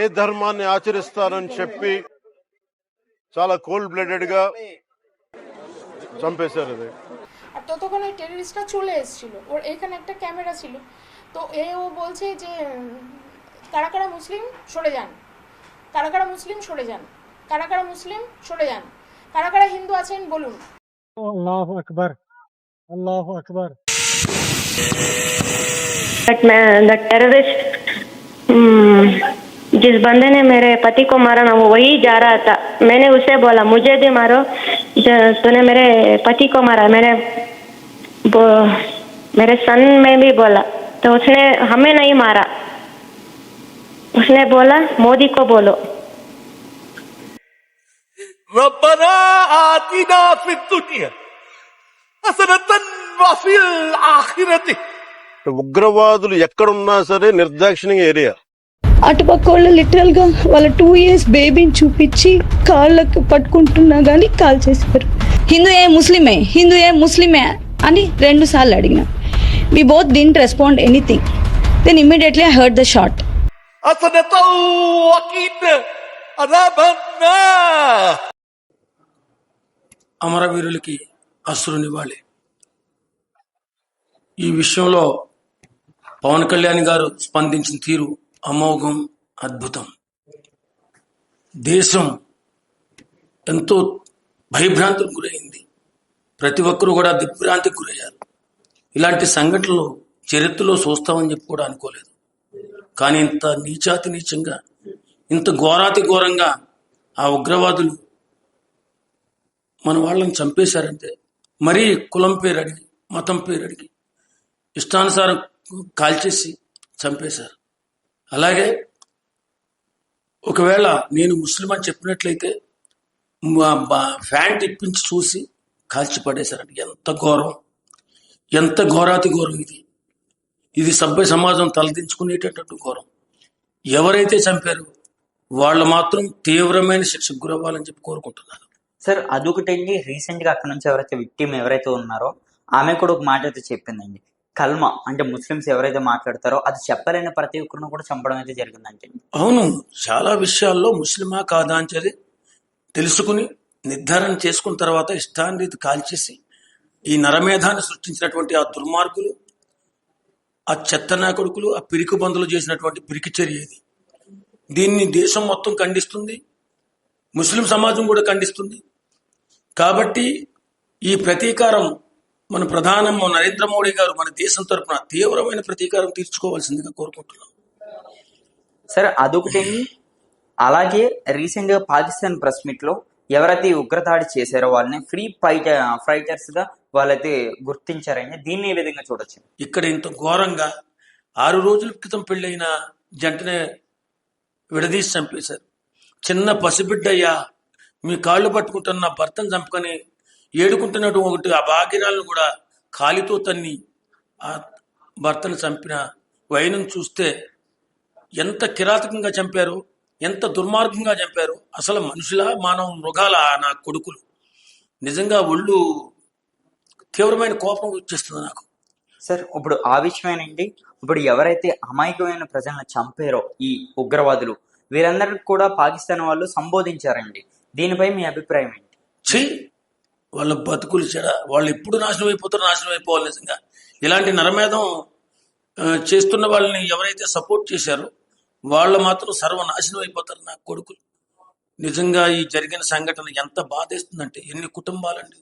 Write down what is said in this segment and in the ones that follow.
ఏ ధర్మాన్ని ఆచరిస్తారని చెప్పి చాలా కోల్డ్ ব্లడెడ్ గా চম্পেశారు। అది ততক্ষণ ওই টেররিস্টরা চলে এসেছিল, ওর এখানে একটা ক্যামেরা ছিল, তো ও বলছে যে কারা কারা মুসলিম সরে যান, কারা কারা মুসলিম সরে যান, কারা কারা মুসলিম সরে যান, কারা কারা হিন্দু আছেন বলুন। আল্লাহু আকবার, আল্লাহু আকবার। द टेररिस्ट जिस बंदे ने मेरे पति को मारा ना, वो वही जा रहा था। मैंने उसे बोला मुझे भी मारो, तूने मेरे पति को मारा। मेरे सन में भी बोला, तो उसने हमें नहीं मारा, उसने बोला मोदी को बोलो। रब्बना आतिना फिद दुनिया हसनतन व फिल आखिरति। ఉగ్రవాదులు ఎక్కడున్నా సరే నిర్దాక్షిణ్యంగా ఏరియా। అటుపక్క వాళ్ళు లిటరల్ గా వాళ్ళ 2 years బేబీని చూపించి కాళ్ళకు పట్టుకుంటున్నా గానీ కాల్ చేశారు। హిందూయే ముస్లిమే, హిందూయే ముస్లిమే అని 2 సార్లు అడిగినా। We both didn't respond anything, then immediately I heard the shot. హసనతన్ వకీన్ అదాబన్నా। అమరవీరులకి అశ్రు నివాళి। ఈ విషయంలో పవన్ కళ్యాణ్ గారు స్పందించిన తీరు అమోఘం, అద్భుతం। దేశం ఎంతో భయభ్రాంతికి గురైంది, ప్రతి ఒక్కరూ కూడా దిగ్భ్రాంతికి గురయ్యారు। ఇలాంటి సంఘటనలు చరిత్రలో చూస్తామని చెప్పి కూడా అనుకోలేదు, కానీ ఇంత నీచాతి నీచంగా, ఇంత ఘోరాతి ఘోరంగా ఆ ఉగ్రవాదులు మన వాళ్ళని చంపేశారంటే, మరీ కులం పేరు అడిగి, మతం పేరు అడిగి ఇష్టానుసారం కాల్చేసి చంపేశారు। అలాగే ఒకవేళ నేను ముస్లిం అని చెప్పినట్లయితే ఫ్యాంట్ ఇప్పించి చూసి కాల్చి పడేశారండి। ఎంత ఘోరం, ఎంత ఘోరాతి ఘోరం ఇది! ఇది సభ్య సమాజం తలదించుకునేటటువంటి ఘోరం। ఎవరైతే చంపారో వాళ్ళు మాత్రం తీవ్రమైన శిక్షకు గురవ్వాలని చెప్పి కోరుకుంటున్నాను। సార్ అదొకటండి, రీసెంట్ గా అక్కడ నుంచి ఎవరైతే విక్టిమ్ ఎవరైతే ఉన్నారో ఆమె కూడా ఒక మాట అయితే చెప్పిందండి, కల్మా అంటే ముస్లిమ్స్ ఎవరైతే మాట్లాడతారో అది చెప్పలేని ప్రతి ఒక్కరిని కూడా చంపడం అయితే జరిగిందంటే। అవును, చాలా విషయాల్లో ముస్లిమా కాదా అని తెలుసుకుని నిర్ధారణ చేసుకున్న తర్వాత ఇష్టాన్ని కాల్చేసి ఈ నరమేధాన్ని సృష్టించినటువంటి ఆ దుర్మార్గులు, ఆ చెత్తనా కొడుకులు, ఆ పిరికి బంధులు చేసినటువంటి పిరికి చర్య ఇది। దీన్ని దేశం మొత్తం ఖండిస్తుంది, ముస్లిం సమాజం కూడా ఖండిస్తుంది। కాబట్టి ఈ ప్రతీకారం మన ప్రధాని నరేంద్ర మోడీ గారు మన దేశం తరఫున తీవ్రమైన ప్రతీకారం తీర్చుకోవాల్సిందిగా కోరుకుంటున్నాం। సార్ అదొకటండి, అలాగే రీసెంట్ గా పాకిస్తాన్ ప్రెస్ మీట్ లో ఎవరైతే ఉగ్రదాడి చేశారో వాళ్ళని ఫ్రీ ఫైటర్స్ గా వాళ్ళైతే గుర్తించారండి, దీన్ని ఏ విధంగా చూడొచ్చు? ఇక్కడ ఇంత ఘోరంగా 6 రోజుల క్రితం పెళ్ళైన జంటనే విడదీసి చంపేశారు। చిన్న పసిబిడ్డయ్యా మీ కాళ్ళు పట్టుకుంటున్న భర్తను చంపుకొని ఏడుకుంటున్నట్టు ఒకటి ఆ భాగ్యరాలను కూడా కాలితో తన్ని ఆ భర్తను చంపిన వైనం చూస్తే ఎంత కిరాతకంగా చంపారు, ఎంత దుర్మార్గంగా చంపారు! అసలు మనుషుల మానవ మృగాల నా కొడుకులు! నిజంగా ఒళ్ళు తీవ్రమైన కోపం వచ్చేస్తుంది నాకు। సార్ ఇప్పుడు ఆ విషయమేనండి, ఇప్పుడు ఎవరైతే అమాయకమైన ప్రజలను చంపారో ఈ ఉగ్రవాదులు, వీరందరికీ కూడా పాకిస్తాన్ వాళ్ళు సంబోధించారండి, దీనిపై మీ అభిప్రాయం ఏంటి? వాళ్ళ బతుకులు చెడ, వాళ్ళు ఎప్పుడు నాశనం అయిపోతారో నాశనం అయిపోవాలి। నిజంగా ఇలాంటి నరమేధం చేస్తున్న వాళ్ళని ఎవరైతే సపోర్ట్ చేశారో వాళ్ళు మాత్రం సర్వనాశనం అయిపోతారు నా కొడుకులు। నిజంగా ఈ జరిగిన సంఘటన ఎంత బాధేస్తుందంటే, ఎన్ని కుటుంబాలండి!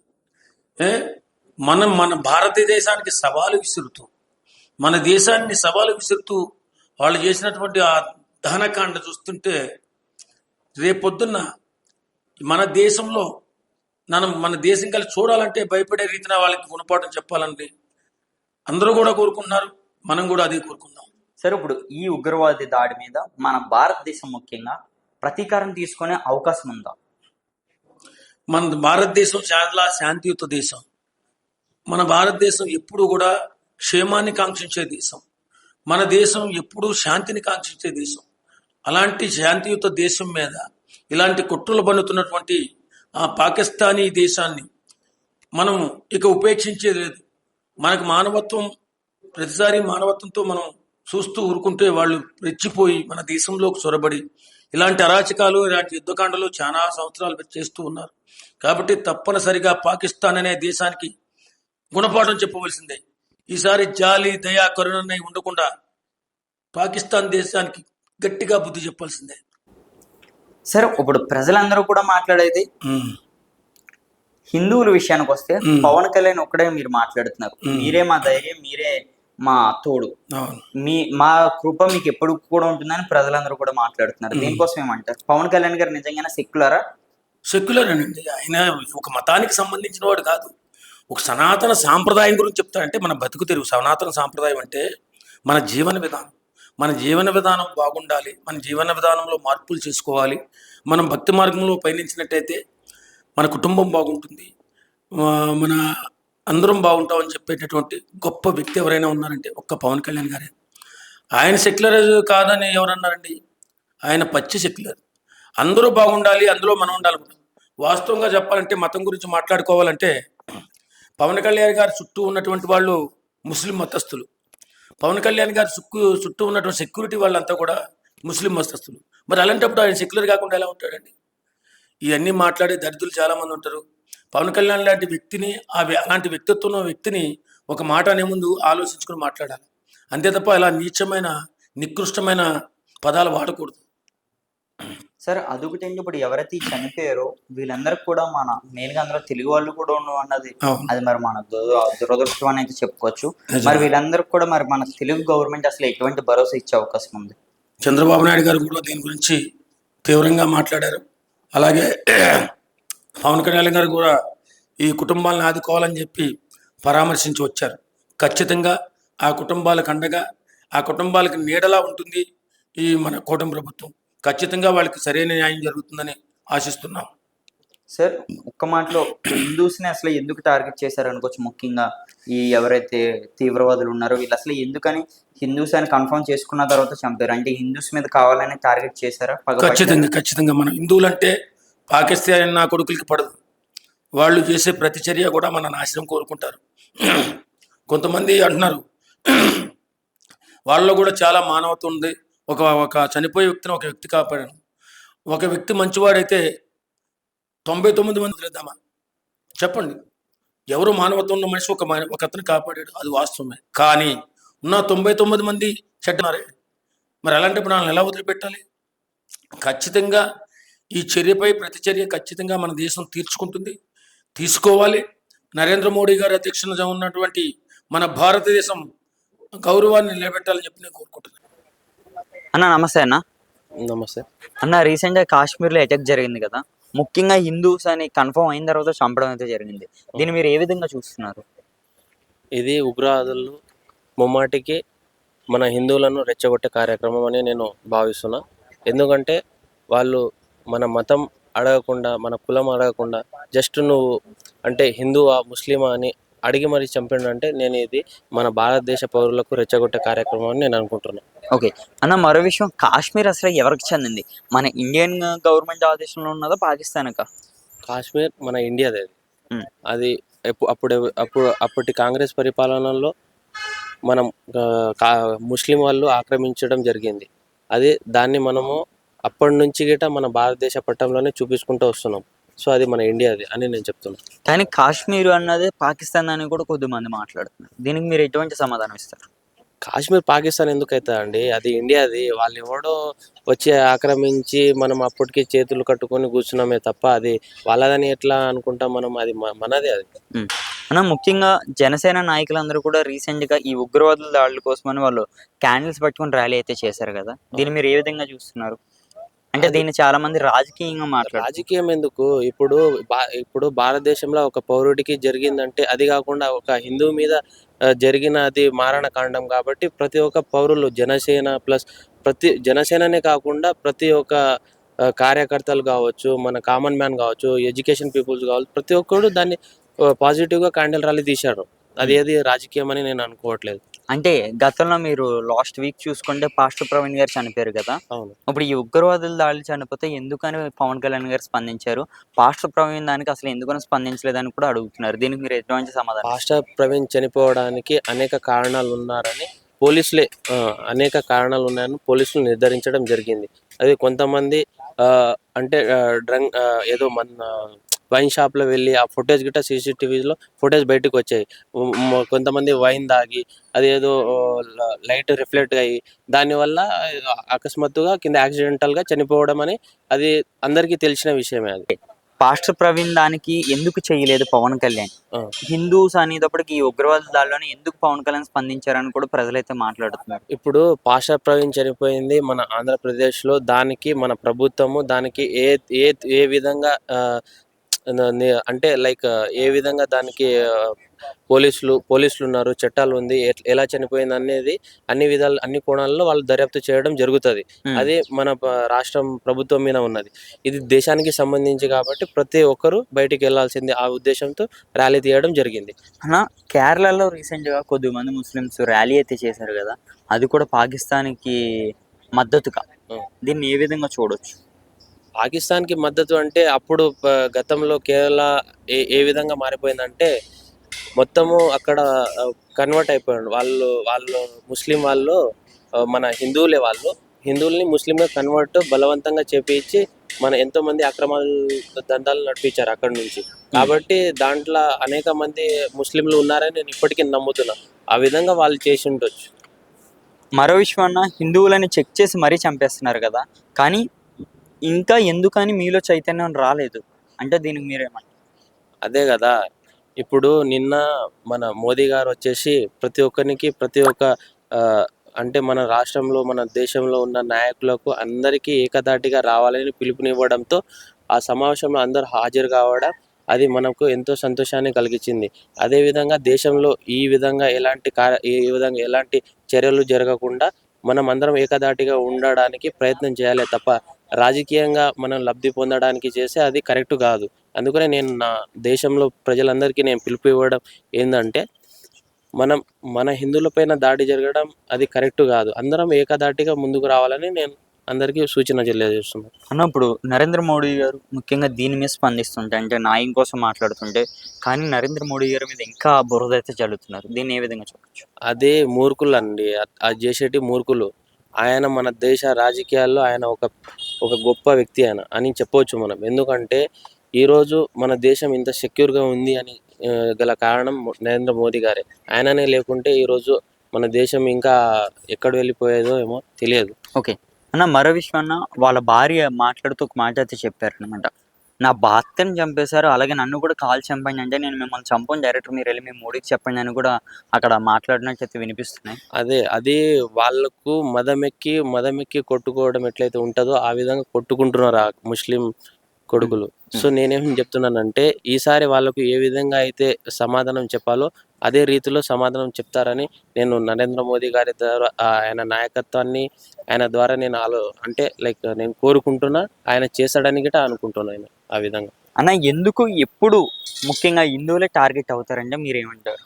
మన భారతదేశానికి సవాలు విసురుతూ, మన దేశాన్ని సవాలు విసురుతూ వాళ్ళు చేసినటువంటి ఆ దహనకాండ చూస్తుంటే, రేపొద్దున్న మన దేశంలో మన దేశం కలిసి చూడాలంటే భయపడే రీతిన వాళ్ళకి గుణపాఠం చెప్పాలండి అందరూ కూడా కోరుకుంటున్నారు, మనం కూడా అదే కోరుకుందాం। సరే, ఇప్పుడు ఈ ఉగ్రవాది దాడి మీద మన భారతదేశం ముఖ్యంగా ప్రతీకారం తీసుకునే అవకాశం ఉందా? మన భారతదేశం చాలా శాంతియుత దేశం। మన భారతదేశం ఎప్పుడు కూడా క్షేమాన్ని కాంక్షించే దేశం, మన దేశం ఎప్పుడు శాంతిని కాంక్షించే దేశం। అలాంటి శాంతియుత దేశం మీద ఇలాంటి కుట్రలు పన్నుతున్నటువంటి ఆ పాకిస్తానీ దేశాన్ని మనం ఇక ఉపేక్షించేది లేదు। మనకు మానవత్వం, ప్రతిసారి మానవత్వంతో మనం చూస్తూ ఊరుకుంటే వాళ్ళు రెచ్చిపోయి మన దేశంలోకి చొరబడి ఇలాంటి అరాచకాలు, ఇలాంటి యుద్ధకాండలు చాలా సంవత్సరాలు చేస్తూ ఉన్నారు. కాబట్టి తప్పనిసరిగా పాకిస్తాన్ అనే దేశానికి గుణపాఠం చెప్పవలసిందే. ఈసారి జాలి, దయ, కరుణని ఉండకుండా పాకిస్తాన్ దేశానికి గట్టిగా బుద్ధి చెప్పాల్సిందే. సార్ ఇప్పుడు ప్రజలందరూ కూడా మాట్లాడేది హిందువుల విషయానికి వస్తే పవన్ కళ్యాణ్ ఒక్కడే మీరు మాట్లాడుతున్నారు. మీరే మా ధైర్యం, మీరే మా తోడు, మా కృప మీకు ఎప్పుడు కూడా ఉంటుందని ప్రజలందరూ కూడా మాట్లాడుతున్నారు. దీనికోసం ఏమంటారు? పవన్ కళ్యాణ్ గారు నిజంగానే సెక్యులరా? సెక్యులర్ అండి. ఆయన ఒక మతానికి సంబంధించిన వాడు కాదు. ఒక సనాతన సాంప్రదాయం గురించి చెప్తారంటే మన బతుకు తెరువు. సనాతన సాంప్రదాయం అంటే మన జీవన విధానం. మన జీవన విధానం బాగుండాలి, మన జీవన విధానంలో మార్పులు చేసుకోవాలి. మనం భక్తి మార్గంలో పయనించినట్టయితే మన కుటుంబం బాగుంటుంది, మన అందరం బాగుంటామని చెప్పేటటువంటి గొప్ప వ్యక్తి ఎవరైనా ఉన్నారంటే ఒక్క పవన్ కళ్యాణ్ గారే. ఆయన సెక్యులర్ కాదని ఎవరన్నారండి? ఆయన పచ్చి సెక్యులర్. అందరూ బాగుండాలి, అందులో మనం ఉండాలి. వాస్తవంగా చెప్పాలంటే మతం గురించి మాట్లాడుకోవాలంటే పవన్ కళ్యాణ్ గారి చుట్టూ ఉన్నటువంటి వాళ్ళు ముస్లిం మతస్థులు. పవన్ కళ్యాణ్ గారి చుట్టూ ఉన్నటువంటి సెక్యూరిటీ వాళ్ళంతా కూడా ముస్లిం మతస్థులు. మరి అలాంటప్పుడు ఆయన సెక్యులర్ కాకుండా ఎలా ఉంటాడండి? ఇవన్నీ మాట్లాడే దరిద్రులు చాలామంది ఉంటారు. పవన్ కళ్యాణ్ లాంటి వ్యక్తిని, అలాంటి వ్యక్తిత్వం ఉన్న వ్యక్తిని ఒక మాట అనే ముందు ఆలోచించుకుని మాట్లాడాలి. అంతే తప్ప ఇలా నీచమైన, నికృష్టమైన పదాలు వాడకూడదు. సార్ అదొకటండి, ఇప్పుడు ఎవరైతే చనిపోయారో వీళ్ళందరికి కూడా మన మెయిన్గా అందులో తెలుగు వాళ్ళు కూడా అన్నది అది మరి మన దురదృష్టం అని అయితే చెప్పుకోవచ్చు. మరి వీళ్ళందరికీ కూడా మరి మన తెలుగు గవర్నమెంట్ అసలు ఎటువంటి భరోసా ఇచ్చే అవకాశం ఉంది? చంద్రబాబు నాయుడు గారు కూడా దీని గురించి తీవ్రంగా మాట్లాడారు. అలాగే పవన్ కళ్యాణ్ గారు కూడా ఈ కుటుంబాలను ఆదుకోవాలని చెప్పి పరామర్శించి వచ్చారు. ఖచ్చితంగా ఆ కుటుంబాలకు అండగా, ఆ కుటుంబాలకు నీడలా ఉంటుంది ఈ మన కూటమి ప్రభుత్వం. ఖచ్చితంగా వాళ్ళకి సరైన న్యాయం జరుగుతుందని ఆశిస్తున్నాం. సార్ ఒక్క మాటలో హిందూస్ని అసలు ఎందుకు టార్గెట్ చేశారు అనుకోవచ్చు? ముఖ్యంగా ఈ ఎవరైతే తీవ్రవాదులు ఉన్నారో వీళ్ళు అసలు ఎందుకని హిందూస్ అని కన్ఫర్మ్ చేసుకున్న తర్వాత చంపారు? అంటే హిందూస్ మీద కావాలని టార్గెట్ చేశారా? ఖచ్చితంగా మన హిందువులు అంటే పాకిస్తాన్ నా కొడుకులకి పడదు. వాళ్ళు చేసే ప్రతి చర్య కూడా మన నాశనం కోరుకుంటారు. కొంతమంది అంటున్నారు వాళ్ళలో కూడా చాలా మానవత్వం ఉంది. ఒక చనిపోయే వ్యక్తిని ఒక వ్యక్తి కాపాడాను. ఒక వ్యక్తి మంచివాడైతే 99 మంది వదిలేద్దామా? చెప్పండి. ఎవరు మానవత్వం ఉన్న మనిషి ఒక అతను కాపాడాడు, అది వాస్తవమే. కానీ ఉన్న 99 మంది చెడ్డనారే. మరి అలాంటప్పుడు వాళ్ళని ఎలా వదిలిపెట్టాలి? ఖచ్చితంగా ఈ చర్యపై ప్రతి చర్య ఖచ్చితంగా మన దేశం తీసుకోవాలి. నరేంద్ర మోడీ గారి అధ్యక్షతన ఉన్నటువంటి మన భారతదేశం గౌరవాన్ని నిలబెట్టాలని చెప్పి నేను కోరుకుంటున్నాను. అన్న నమస్తే. నమస్తే అన్న, రీసెంట్ గా కాశ్మీర్ లో అటాక్ జరిగింది కదా, ముఖ్యంగా హిందూస్ అని కన్ఫర్మ్ అయిన తర్వాత చంపడం అయితే జరిగింది. దీన్ని మీరు ఏ విధంగా చూస్తున్నారు? ఇది ఉగ్రవాదులు ముమ్మాటికి మన హిందువులను రెచ్చగొట్టే కార్యక్రమం అని నేను భావిస్తున్నా. ఎందుకంటే వాళ్ళు మన మతం అడగకుండా, మన కులం అడగకుండా జస్ట్ నువ్వు అంటే హిందువా ముస్లిమా అని అడిగి మరీ చంపిండంటే నేను ఇది మన భారతదేశ పౌరులకు రెచ్చగొట్టే కార్యక్రమం అని నేను అనుకుంటున్నాను. ఓకే అన్న, మరో విషయం, కాశ్మీర్ అసలు ఎవరికి చెందింది? మన ఇండియన్ గవర్నమెంట్ ఆదేశంలో ఉన్నదా పాకిస్తాన్కా? కాశ్మీర్ మన ఇండియాదే. అది అప్పటి కాంగ్రెస్ పరిపాలనలో మనం ముస్లిం వాళ్ళు ఆక్రమించడం జరిగింది. దాన్ని మనము అప్పటి నుంచి గిట మన భారతదేశ పట్టంలోనే చూపించుకుంటూ వస్తున్నాం. సో అది మన ఇండియాది అని నేను చెప్తున్నాను. కానీ కాశ్మీర్ అన్నది పాకిస్తాన్ అని కూడా కొద్దిమంది మాట్లాడుతున్నారు. దీనికి మీరు ఎటువంటి సమాధానం ఇస్తారు? కాశ్మీర్ పాకిస్తాన్ ఎందుకు అవుతుందండి? అది ఇండియాది. వాళ్ళు ఎవడో వచ్చి ఆక్రమించి మనం అప్పటికి చేతులు కట్టుకొని కూర్చున్నామే తప్ప అది వాళ్ళదని ఎట్లా అనుకుంటాం మనం? అది మనదే. అది అన్న, ముఖ్యంగా జనసేన నాయకులందరూ కూడా రీసెంట్ గా ఈ ఉగ్రవాదుల దాడుల కోసమని వాళ్ళు క్యాండిల్స్ పట్టుకుని ర్యాలీ అయితే చేశారు కదా, దీన్ని మీరు ఏ విధంగా చూస్తున్నారు? అంటే దీన్ని చాలా మంది రాజకీయంగా మాట్లాడారు. రాజకీయం ఎందుకు? ఇప్పుడు భారతదేశంలో ఒక పౌరుడికి జరిగిందంటే, అది కాకుండా ఒక హిందువు మీద జరిగిన అది మారణ కాండం కాబట్టి ప్రతి ఒక్క పౌరులు జనసేననే కాకుండా ప్రతి ఒక్క కార్యకర్తలు కావచ్చు, మన కామన్ మ్యాన్ కావచ్చు, ఎడ్యుకేషన్ పీపుల్స్ కావచ్చు, ప్రతి ఒక్కరు దాన్ని పాజిటివ్గా క్యాండిల్ ర్యాలీ తీశారు. అది ఏది రాజకీయం అని నేను అనుకోవట్లేదు. అంటే గతంలో మీరు లాస్ట్ వీక్ చూసుకుంటే పాస్టర్ ప్రవీణ్ గారు చనిపోయారు కదా. అవును. ఇప్పుడు ఈ ఉగ్రవాదుల దాడులు చనిపోతే ఎందుకని పవన్ కళ్యాణ్ గారు స్పందించారు, పాస్టర్ ప్రవీణ్ దానికి అసలు ఎందుకని స్పందించలేదని కూడా అడుగుతున్నారు. దీనికి మీరు ఎటువంటి సమాధానం? పాస్టర్ ప్రవీణ్ చనిపోవడానికి అనేక కారణాలు ఉన్నారని పోలీసులే అనేక కారణాలు ఉన్నాయని పోలీసులు నిర్ధారించడం జరిగింది. అది కొంతమంది అంటే ఏదో మన వైన్ షాప్లో వెళ్ళి ఆ ఫుటేజ్ గిట్ట సీసీటీవీలో ఫుటేజ్ బయటకు వచ్చాయి. కొంతమంది వైన్ తాగి అదేదో లైట్ రిఫ్లెక్ట్ అయ్యి దానివల్ల అకస్మాత్తుగా కింద యాక్సిడెంటల్గా చనిపోవడం అని అది అందరికీ తెలిసిన విషయమే. అది పాస్టర్ ప్రవీణ్ దానికి ఎందుకు చేయలేదు పవన్ కళ్యాణ్? హిందూస్ అనేటప్పటికి ఈ ఉగ్రవాద దాడిలోనే ఎందుకు పవన్ కళ్యాణ్ స్పందించారని కూడా ప్రజలైతే మాట్లాడుతున్నారు. ఇప్పుడు పాస్టర్ ప్రవీణ్ చనిపోయింది మన ఆంధ్రప్రదేశ్లో. దానికి మన ప్రభుత్వము దానికి ఏ ఏ ఏ విధంగా అంటే లైక్ ఏ విధంగా దానికి పోలీసులు ఉన్నారు, చట్టాలు ఉంది, ఎలా చనిపోయింది అనేది అన్ని విధాలు అన్ని కోణాల్లో వాళ్ళు దర్యాప్తు చేయడం జరుగుతుంది. అది మన రాష్ట్రం ప్రభుత్వం మీద ఉన్నది. ఇది దేశానికి సంబంధించి కాబట్టి ప్రతి ఒక్కరు బయటికి వెళ్లాల్సింది ఆ ఉద్దేశంతో ర్యాలీ తీయడం జరిగింది. అన్న, కేరళలో రీసెంట్ గా కొద్దిమంది ముస్లిమ్స్ ర్యాలీ అయితే చేశారు కదా, అది కూడా పాకిస్తాన్కి మద్దతుగా. దీన్ని ఏ విధంగా చూడొచ్చు? పాకిస్తాన్కి మద్దతు అంటే అప్పుడు గతంలో కేరళ ఏ విధంగా మారిపోయిందంటే మొత్తము అక్కడ కన్వర్ట్ అయిపోయాడు. వాళ్ళు ముస్లిం వాళ్ళు మన హిందువుల్ని ముస్లింగా కన్వర్ట్ బలవంతంగా చేపించి మన ఎంతోమంది అక్రమాలు దందాలు నడిపించారు అక్కడ నుంచి. కాబట్టి దాంట్లో అనేక మంది ముస్లింలు ఉన్నారని నేను ఇప్పటికీ నమ్ముతున్నా. ఆ విధంగా వాళ్ళు చేసి ఉండొచ్చు. మరో విషయం అన్న, హిందువులని చెక్ చేసి మరీ చంపేస్తున్నారు కదా, కానీ ఇంకా ఎందుకని మీలో చైతన్యం రాలేదు అంటే దీనికి మీరేమంటారు? అదే కదా, ఇప్పుడు నిన్న మన మోదీ గారు వచ్చేసి ప్రతి ఒక్క అంటే మన రాష్ట్రంలో మన దేశంలో ఉన్న నాయకులకు అందరికీ ఏకధాటిగా రావాలని పిలుపునివ్వడంతో ఆ సమావేశంలో అందరూ హాజరు కావడం అది మనకు ఎంతో సంతోషాన్ని కలిగించింది. అదేవిధంగా దేశంలో ఈ విధంగా ఎలాంటి చర్యలు జరగకుండా మనం అందరం ఏకధాటిగా ఉండడానికి ప్రయత్నం చేయాలి తప్ప రాజకీయంగా మనం లబ్ధి పొందడానికి చేస్తే అది కరెక్ట్ కాదు. అందుకనే నేను నా దేశంలో ప్రజలందరికీ నేను పిలుపు ఇవ్వడం ఏంటంటే మన హిందువులపైన దాడి జరగడం అది కరెక్ట్ కాదు. అందరం ఏకధాటిగా ముందుకు రావాలని నేను అందరికీ సూచన తెలియజేస్తున్నాను. అన్నప్పుడు నరేంద్ర మోడీ గారు ముఖ్యంగా దీని మీద స్పందిస్తుంటే అంటే న్యాయం కోసం మాట్లాడుతుంటే, కానీ నరేంద్ర మోడీ గారి మీద ఇంకా బురద అయితే చల్లుతున్నారు. దీన్ని ఏ విధంగా చూడొచ్చు? అదే మూర్ఖులు అండి, అది చేసేటి మూర్ఖులు. ఆయన మన దేశ రాజకీయాల్లో ఆయన ఒక గొప్ప వ్యక్తి అని చెప్పవచ్చు మనం. ఎందుకంటే ఈరోజు మన దేశం ఇంత సెక్యూర్గా ఉంది అని గల కారణం నరేంద్ర మోదీ గారే. ఆయననే లేకుంటే ఈరోజు మన దేశం ఇంకా ఎక్కడ వెళ్ళిపోయేదో ఏమో తెలియదు. ఓకే అన్న, మరో విషయం అన్న, వాళ్ళ భార్య మాట్లాడుతూ ఒక మాట అయితే చెప్పారనమాట, నా భర్తని చంపేశారు అలాగే నన్ను కూడా కాల్ చంపండి అంటే నేను మిమ్మల్ని చంపని డైరెక్ట్ మీరు వెళ్ళి మీ మోడీకి చెప్పండి అని కూడా అక్కడ మాట్లాడినట్టు అయితే వినిపిస్తున్నాయి. అది వాళ్ళకు మదమెక్కి కొట్టుకోవడం ఎట్లయితే ఉంటుందో ఆ విధంగా కొట్టుకుంటున్నారు ఆ ముస్లిం కొడుకులు. సో నేనేం చెప్తున్నానంటే ఈసారి వాళ్ళకు ఏ విధంగా అయితే సమాధానం చెప్పాలో అదే రీతిలో సమాధానం చెప్తారని నేను నరేంద్ర మోదీ గారి ద్వారా ఆయన నాయకత్వాన్ని ఆయన ద్వారా నేను నేను కోరుకుంటున్నా. ఆయన చేస్తాడని గిట్ట అనుకుంటున్నాను. ఆ విధంగా అన్న, ఎందుకు ఎప్పుడు ముఖ్యంగా హిందువులే టార్గెట్ అవుతారంటే మీరేమంటారు?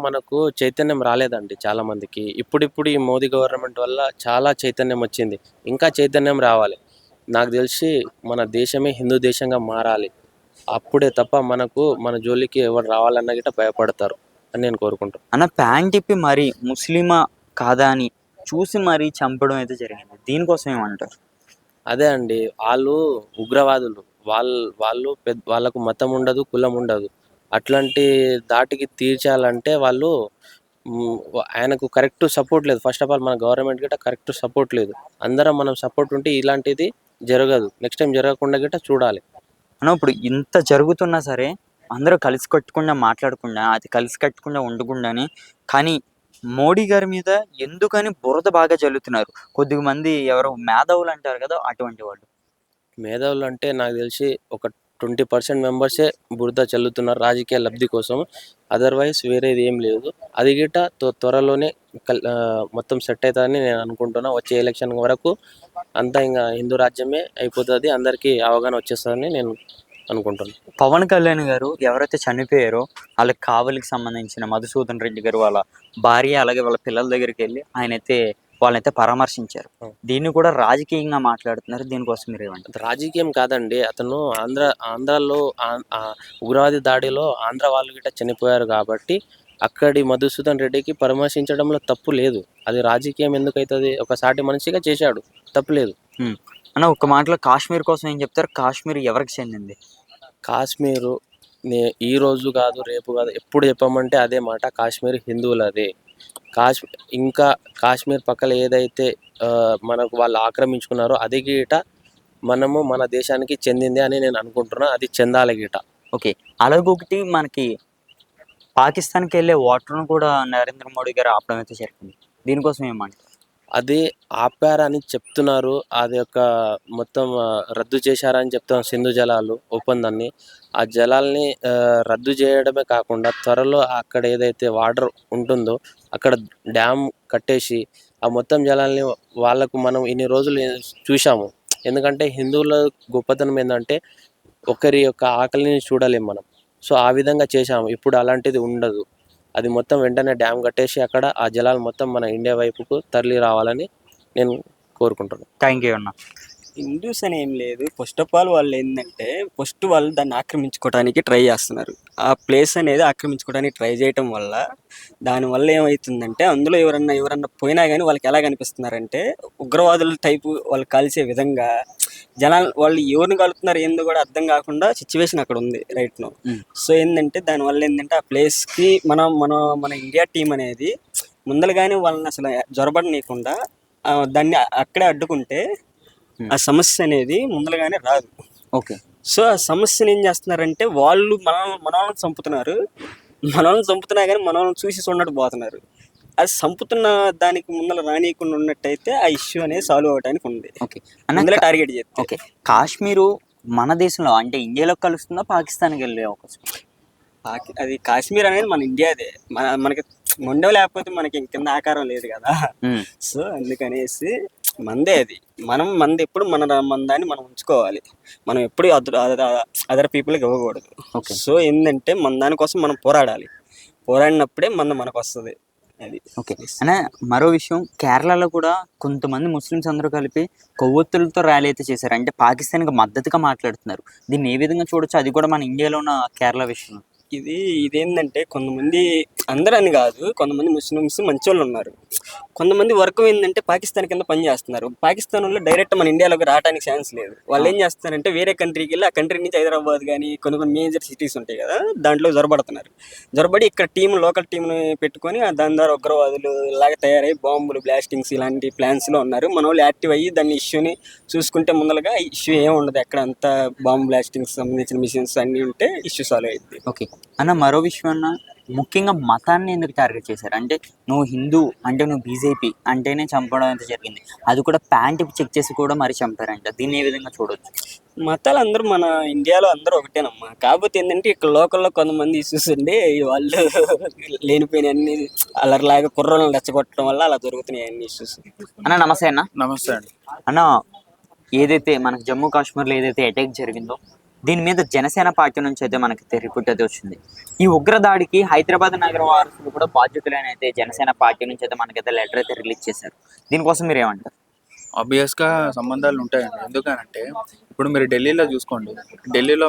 మనకు చైతన్యం రాలేదండి చాలా మందికి. ఇప్పుడు ఈ మోదీ గవర్నమెంట్ వల్ల చాలా చైతన్యం వచ్చింది. ఇంకా చైతన్యం రావాలి. నాకు తెలిసి మన దేశమే హిందూ దేశంగా మారాలి. అప్పుడే తప్ప మన జోలికి ఎవరు రావాలన్నా గిట్ట భయపడతారు అని నేను కోరుకుంటాను. అన్న, ప్యాంట్ ఇప్పి మరి ముస్లిమా కాదా అని చూసి మరీ చంపడం అయితే జరిగింది. దీనికోసం ఏమంటారు? అదే అండి, వాళ్ళు ఉగ్రవాదులు. వాళ్ళకు మతం ఉండదు, కులం ఉండదు. అట్లాంటి దాటికి తీర్చాలంటే వాళ్ళు ఆయనకు కరెక్ట్ సపోర్ట్ లేదు. ఫస్ట్ ఆఫ్ ఆల్ మన గవర్నమెంట్ గిట్ట కరెక్ట్ సపోర్ట్ లేదు. అందరం మనం సపోర్ట్ ఉంటే ఇలాంటిది జరగదు. నెక్స్ట్ టైం జరగకుండా గిట్ట చూడాలి. అన్న, ఇప్పుడు ఇంత జరుగుతున్నా సరే అందరూ కలిసి కట్టకుండా మాట్లాడకుండా అది కలిసి కట్టకుండా ఉండకుండానే, కానీ మోడీ గారి మీద ఎందుకని బురద బాగా జల్లుతున్నారు కొద్ది మంది, ఎవరో మేధావులు అంటారు కదా అటువంటి వాళ్ళు. మేధావులు అంటే నాకు తెలిసి ఒక 20% మెంబర్సే బురద చల్లుతున్నారు రాజకీయ లబ్ధి కోసం. అదర్వైజ్ వేరేది ఏం లేదు. అది గిట్ట త్వరలోనే మొత్తం సెట్ అవుతుందని నేను అనుకుంటున్నా. వచ్చే ఎలక్షన్ వరకు అంతా ఇంకా హిందూ రాజ్యమే అయిపోతుంది, అందరికీ అవగాహన వచ్చేస్తుందని నేను అనుకుంటున్నాను. పవన్ కళ్యాణ్ గారు ఎవరైతే చనిపోయారో వాళ్ళకి కావలికి సంబంధించిన మధుసూదన్ రెడ్డి గారు వాళ్ళ భార్య అలాగే వాళ్ళ పిల్లల దగ్గరికి వెళ్ళి వాళ్ళనైతే పరామర్శించారు. దీన్ని కూడా రాజకీయంగా మాట్లాడుతున్నారు. దీనికోసం మీరు ఏమంటారు? రాజకీయం కాదండి, అతను ఆంధ్రాలో ఉగ్రవాది దాడిలో ఆంధ్ర వాళ్ళు గిట్ట చనిపోయారు కాబట్టి అక్కడి మధుసూదన్ రెడ్డికి పరామర్శించడంలో తప్పు లేదు. అది రాజకీయం ఎందుకైతుంది? ఒక సాటి మనిషిగా చేశాడు, తప్పు లేదు. అన్న ఒక్క మాటలో కాశ్మీర్ కోసం ఏం చెప్తారు? కాశ్మీర్ ఎవరికి చెందింది? కాశ్మీరు ఈ రోజు కాదు, రేపు కాదు, ఎప్పుడు చెప్పమంటే అదే మాట. కాశ్మీర్ హిందువులదే. ఇంకా కాశ్మీర్ పక్కన ఏదైతే మనకు వాళ్ళు ఆక్రమించుకున్నారో అది గీట మనము మన దేశానికి చెందింది అని నేను అనుకుంటున్నా. అది చెందాలి గీట. ఓకే, అలాగొకటి మనకి పాకిస్తాన్కి వెళ్ళే వాటర్ను కూడా నరేంద్ర మోడీ గారు ఆపడం అయితే జరిగింది. దీనికోసం ఏమంటారు? అది ఆపారని చెప్తున్నారు. అది యొక్క మొత్తం రద్దు చేశారని చెప్తున్నారు. సింధు జలాలు ఒప్పందాన్ని, ఆ జలాల్ని రద్దు చేయడమే కాకుండా త్వరలో అక్కడ ఏదైతే వాటర్ ఉంటుందో అక్కడ డ్యామ్ కట్టేసి ఆ మొత్తం జలాల్ని వాళ్ళకు మనం ఇన్ని రోజులు చూసాము. ఎందుకంటే హిందువుల గొప్పతనం ఏంటంటే ఒకరి యొక్క ఆకలిని చూడలేం మనం. సో ఆ విధంగా చేశాము. ఇప్పుడు అలాంటిది ఉండదు. అది మొత్తం వెంటనే డ్యామ్ కట్టేసి అక్కడ ఆ జలాలు మొత్తం మన ఇండియా వైపుకు తరలి రావాలని నేను కోరుకుంటున్నాను. థ్యాంక్ యూ అన్న. హిందూస్ అని ఏం లేదు. ఫస్ట్ ఆఫ్ ఆల్ వాళ్ళు ఏంటంటే వాళ్ళు దాన్ని ఆక్రమించుకోవడానికి ట్రై చేస్తున్నారు. ఆ ప్లేస్ అనేది ఆక్రమించుకోవడానికి ట్రై చేయటం వల్ల దానివల్ల ఏమవుతుందంటే అందులో ఎవరన్నా పోయినా కానీ వాళ్ళకి ఎలా కనిపిస్తున్నారంటే ఉగ్రవాదుల టైపు వాళ్ళు కాల్చే విధంగా జనాలు వాళ్ళు ఎవరిని కలుపుతున్నారు ఏందో కూడా అర్థం కాకుండా సిచ్యువేషన్ అక్కడ ఉంది రైట్ నో. సో ఏంటంటే దానివల్ల ఏంటంటే ఆ ప్లేస్కి మన ఇండియా టీం అనేది ముందరగానే వాళ్ళని అసలు జొరబడనీయకుండా దాన్ని అక్కడే అడ్డుకుంటే ఆ సమస్య అనేది ముందరగానే రాదు. ఓకే, సో ఆ సమస్యను ఏం చేస్తున్నారంటే వాళ్ళు మనల్ని చంపుతున్నారు. మనల్ని చంపుతున్నా కానీ మనల్ని చూసి చూడట్టు పోతున్నారు. అది చంపుతున్న దానికి ముందర రానియకుండా ఉన్నట్టయితే ఆ ఇష్యూ అనేది సాల్వ్ అవ్వడానికి ఉంది. ఓకే, అందులో టార్గెట్ చేస్తే. ఓకే, కాశ్మీరు మన దేశంలో అంటే ఇండియాలో కలుస్తుందా, పాకిస్తాన్కి వెళ్ళే అవకాశం? అది కాశ్మీర్ అనేది మన ఇండియాదే. మనకి మొండవ లేకపోతే మనకి కింద ఆకారం లేదు కదా. సో అందుకనేసి మందే అది. మంది ఎప్పుడు మన దాన్ని మనం ఉంచుకోవాలి. మనం ఎప్పుడు అదర్ పీపుల్కి ఇవ్వకూడదు. సో ఏంటంటే మన దానికోసం మనం పోరాడినప్పుడే మనకు వస్తుంది అది. ఓకే అన్న, మరో విషయం, కేరళలో కూడా కొంతమంది ముస్లిమ్స్ అందరూ కలిపి కొవ్వొత్తులతో ర్యాలీ అయితే చేశారు. అంటే పాకిస్తాన్కి మద్దతుగా మాట్లాడుతున్నారు. దీన్ని ఏ విధంగా చూడొచ్చు? అది కూడా మన ఇండియాలో ఉన్న కేరళ విషయం. ఇదేంటంటే కొంతమంది, అందరని కాదు, కొంతమంది ముస్లిమ్స్ మంచోళ్ళు ఉన్నారు. కొంతమంది వర్గం ఏంటంటే పాకిస్తాన్ కింద పని చేస్తున్నారు. పాకిస్తాన్ వాళ్ళు డైరెక్ట్ మన ఇండియాలోకి రావడానికి ఛాన్స్ లేదు. వాళ్ళు ఏం చేస్తారంటే వేరే కంట్రీకి వెళ్ళి ఆ కంట్రీ నుంచి హైదరాబాద్ కానీ కొన్ని మేజర్ సిటీస్ ఉంటాయి కదా, దాంట్లో జొరబడి ఇక్కడ లోకల్ టీంని పెట్టుకొని దాని ద్వారా ఉగ్రవాదులు ఇలాగ తయారై బాంబులు బ్లాస్టింగ్స్ ఇలాంటి ప్లాన్స్లో ఉన్నారు. మన వాళ్ళు యాక్టివ్ అయ్యి దాన్ని ఇష్యూని చూసుకుంటే ముందరగా ఇష్యూ ఏముండదు. ఎక్కడ అంతా బాంబు బ్లాస్టింగ్స్ సంబంధించిన మిషన్స్ అన్నీ ఉంటే ఇష్యూ సాల్వ్ అయ్యింది. ఓకే అన్న, మరో విషయం అన్న, ముఖ్యంగా మతాన్ని ఎందుకు టార్గెట్ చేశారు? అంటే నువ్వు హిందూ అంటే నువ్వు బీజేపీ అంటేనే చంపడం అయితే జరిగింది. అది కూడా ప్యాంట్ చెక్ చేసి కూడా మరి చంపారంట. దీన్ని ఏ విధంగా చూడొచ్చు? మతాలు అందరూ మన ఇండియాలో అందరూ ఒకటేనమ్మా. కాకపోతే ఏంటంటే ఇక్కడ లోకల్లో కొంతమంది ఇష్యూస్ ఉండి వాళ్ళు లేనిపోయిన అన్ని అల్లరిలాగా కుర్రలను రెచ్చగొట్టడం వల్ల అలా జరుగుతున్నాయి అన్ని ఇష్యూస్. అన్న నమస్తే అన్న. నమస్తే అండి. అన్న, ఏదైతే మనకు జమ్మూ కాశ్మీర్లో ఏదైతే అటాక్ జరిగిందో దీని మీద జనసేన పార్టీ నుంచి అయితే మనకి రిపోర్ట్ అయితే వచ్చింది. ఈ ఉగ్రదాడికి హైదరాబాద్ నగర వాసులు కూడా బాధ్యతలని అయితే జనసేన పార్టీ నుంచి అయితే మనకైతే లెటర్ అయితే రిలీజ్ చేశారు. దీనికోసం మీరు ఏమంటారు? ఆబ్వియస్గా సంబంధాలు ఉంటాయండి. ఎందుకనంటే ఇప్పుడు మీరు ఢిల్లీలో చూసుకోండి. ఢిల్లీలో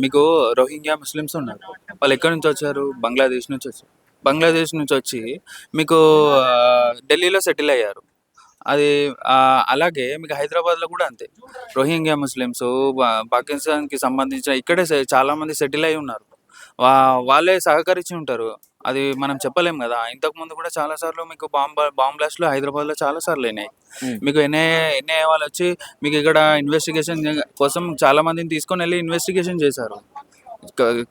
మీకు రోహింగ్యా ముస్లిమ్స్ ఉన్నారు. వాళ్ళు ఎక్కడి నుంచి వచ్చారు? బంగ్లాదేశ్ నుంచి వచ్చారు. బంగ్లాదేశ్ నుంచి వచ్చి మీకు ఢిల్లీలో సెటిల్ అయ్యారు. అది అలాగే మీకు హైదరాబాద్లో కూడా అంతే. రోహింగ్యా ముస్లిమ్స్ పాకిస్తాన్కి సంబంధించిన ఇక్కడే చాలా మంది సెటిల్ అయి ఉన్నారు. వాళ్ళే సహకరించి ఉంటారు. అది మనం చెప్పలేం కదా. ఇంతకుముందు కూడా చాలా సార్లు మీకు బాంబ్ బ్లాస్ట్లు హైదరాబాద్లో చాలా సార్లు అయినాయి. మీకు ఎన్ఐఏ వాళ్ళు వచ్చి మీకు ఇక్కడ ఇన్వెస్టిగేషన్ కోసం చాలా మందిని తీసుకొని వెళ్ళి ఇన్వెస్టిగేషన్ చేశారు.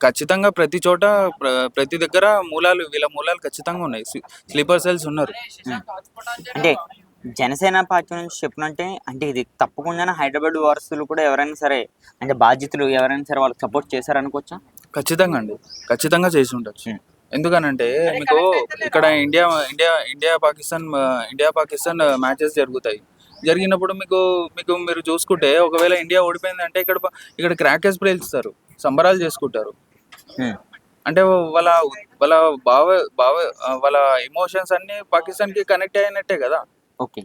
ఖచ్చితంగా ప్రతి చోట ప్రతి దగ్గర వీళ్ళ మూలాలు ఖచ్చితంగా ఉన్నాయి. స్లీపర్ సెల్స్ ఉన్నారు. అంటే జనసేన పార్టీ నుంచి చెప్పినట్టే అంటే ఇది తప్పకుండానే హైదరాబాద్ వారసులు కూడా ఎవరైనా సరే అంటే బాధ్యతలు ఎవరైనా సరే వాళ్ళకి సపోర్ట్ చేశారనుకోవచ్చా? ఖచ్చితంగా అండి, ఖచ్చితంగా చేసి ఉండొచ్చు. ఎందుకనంటే మీకు ఇక్కడ ఇండియా పాకిస్తాన్ మ్యాచెస్ జరుగుతాయి. జరిగినప్పుడు మీరు చూసుకుంటే ఒకవేళ ఇండియా ఓడిపోయిందంటే ఇక్కడ క్రాకర్స్ పేల్చుతారు, సంబరాలు చేసుకుంటారు. అంటే వాళ్ళ ఎమోషన్స్ అన్ని పాకిస్తాన్కి కనెక్ట్ అయినట్టే కదా. ఓకే,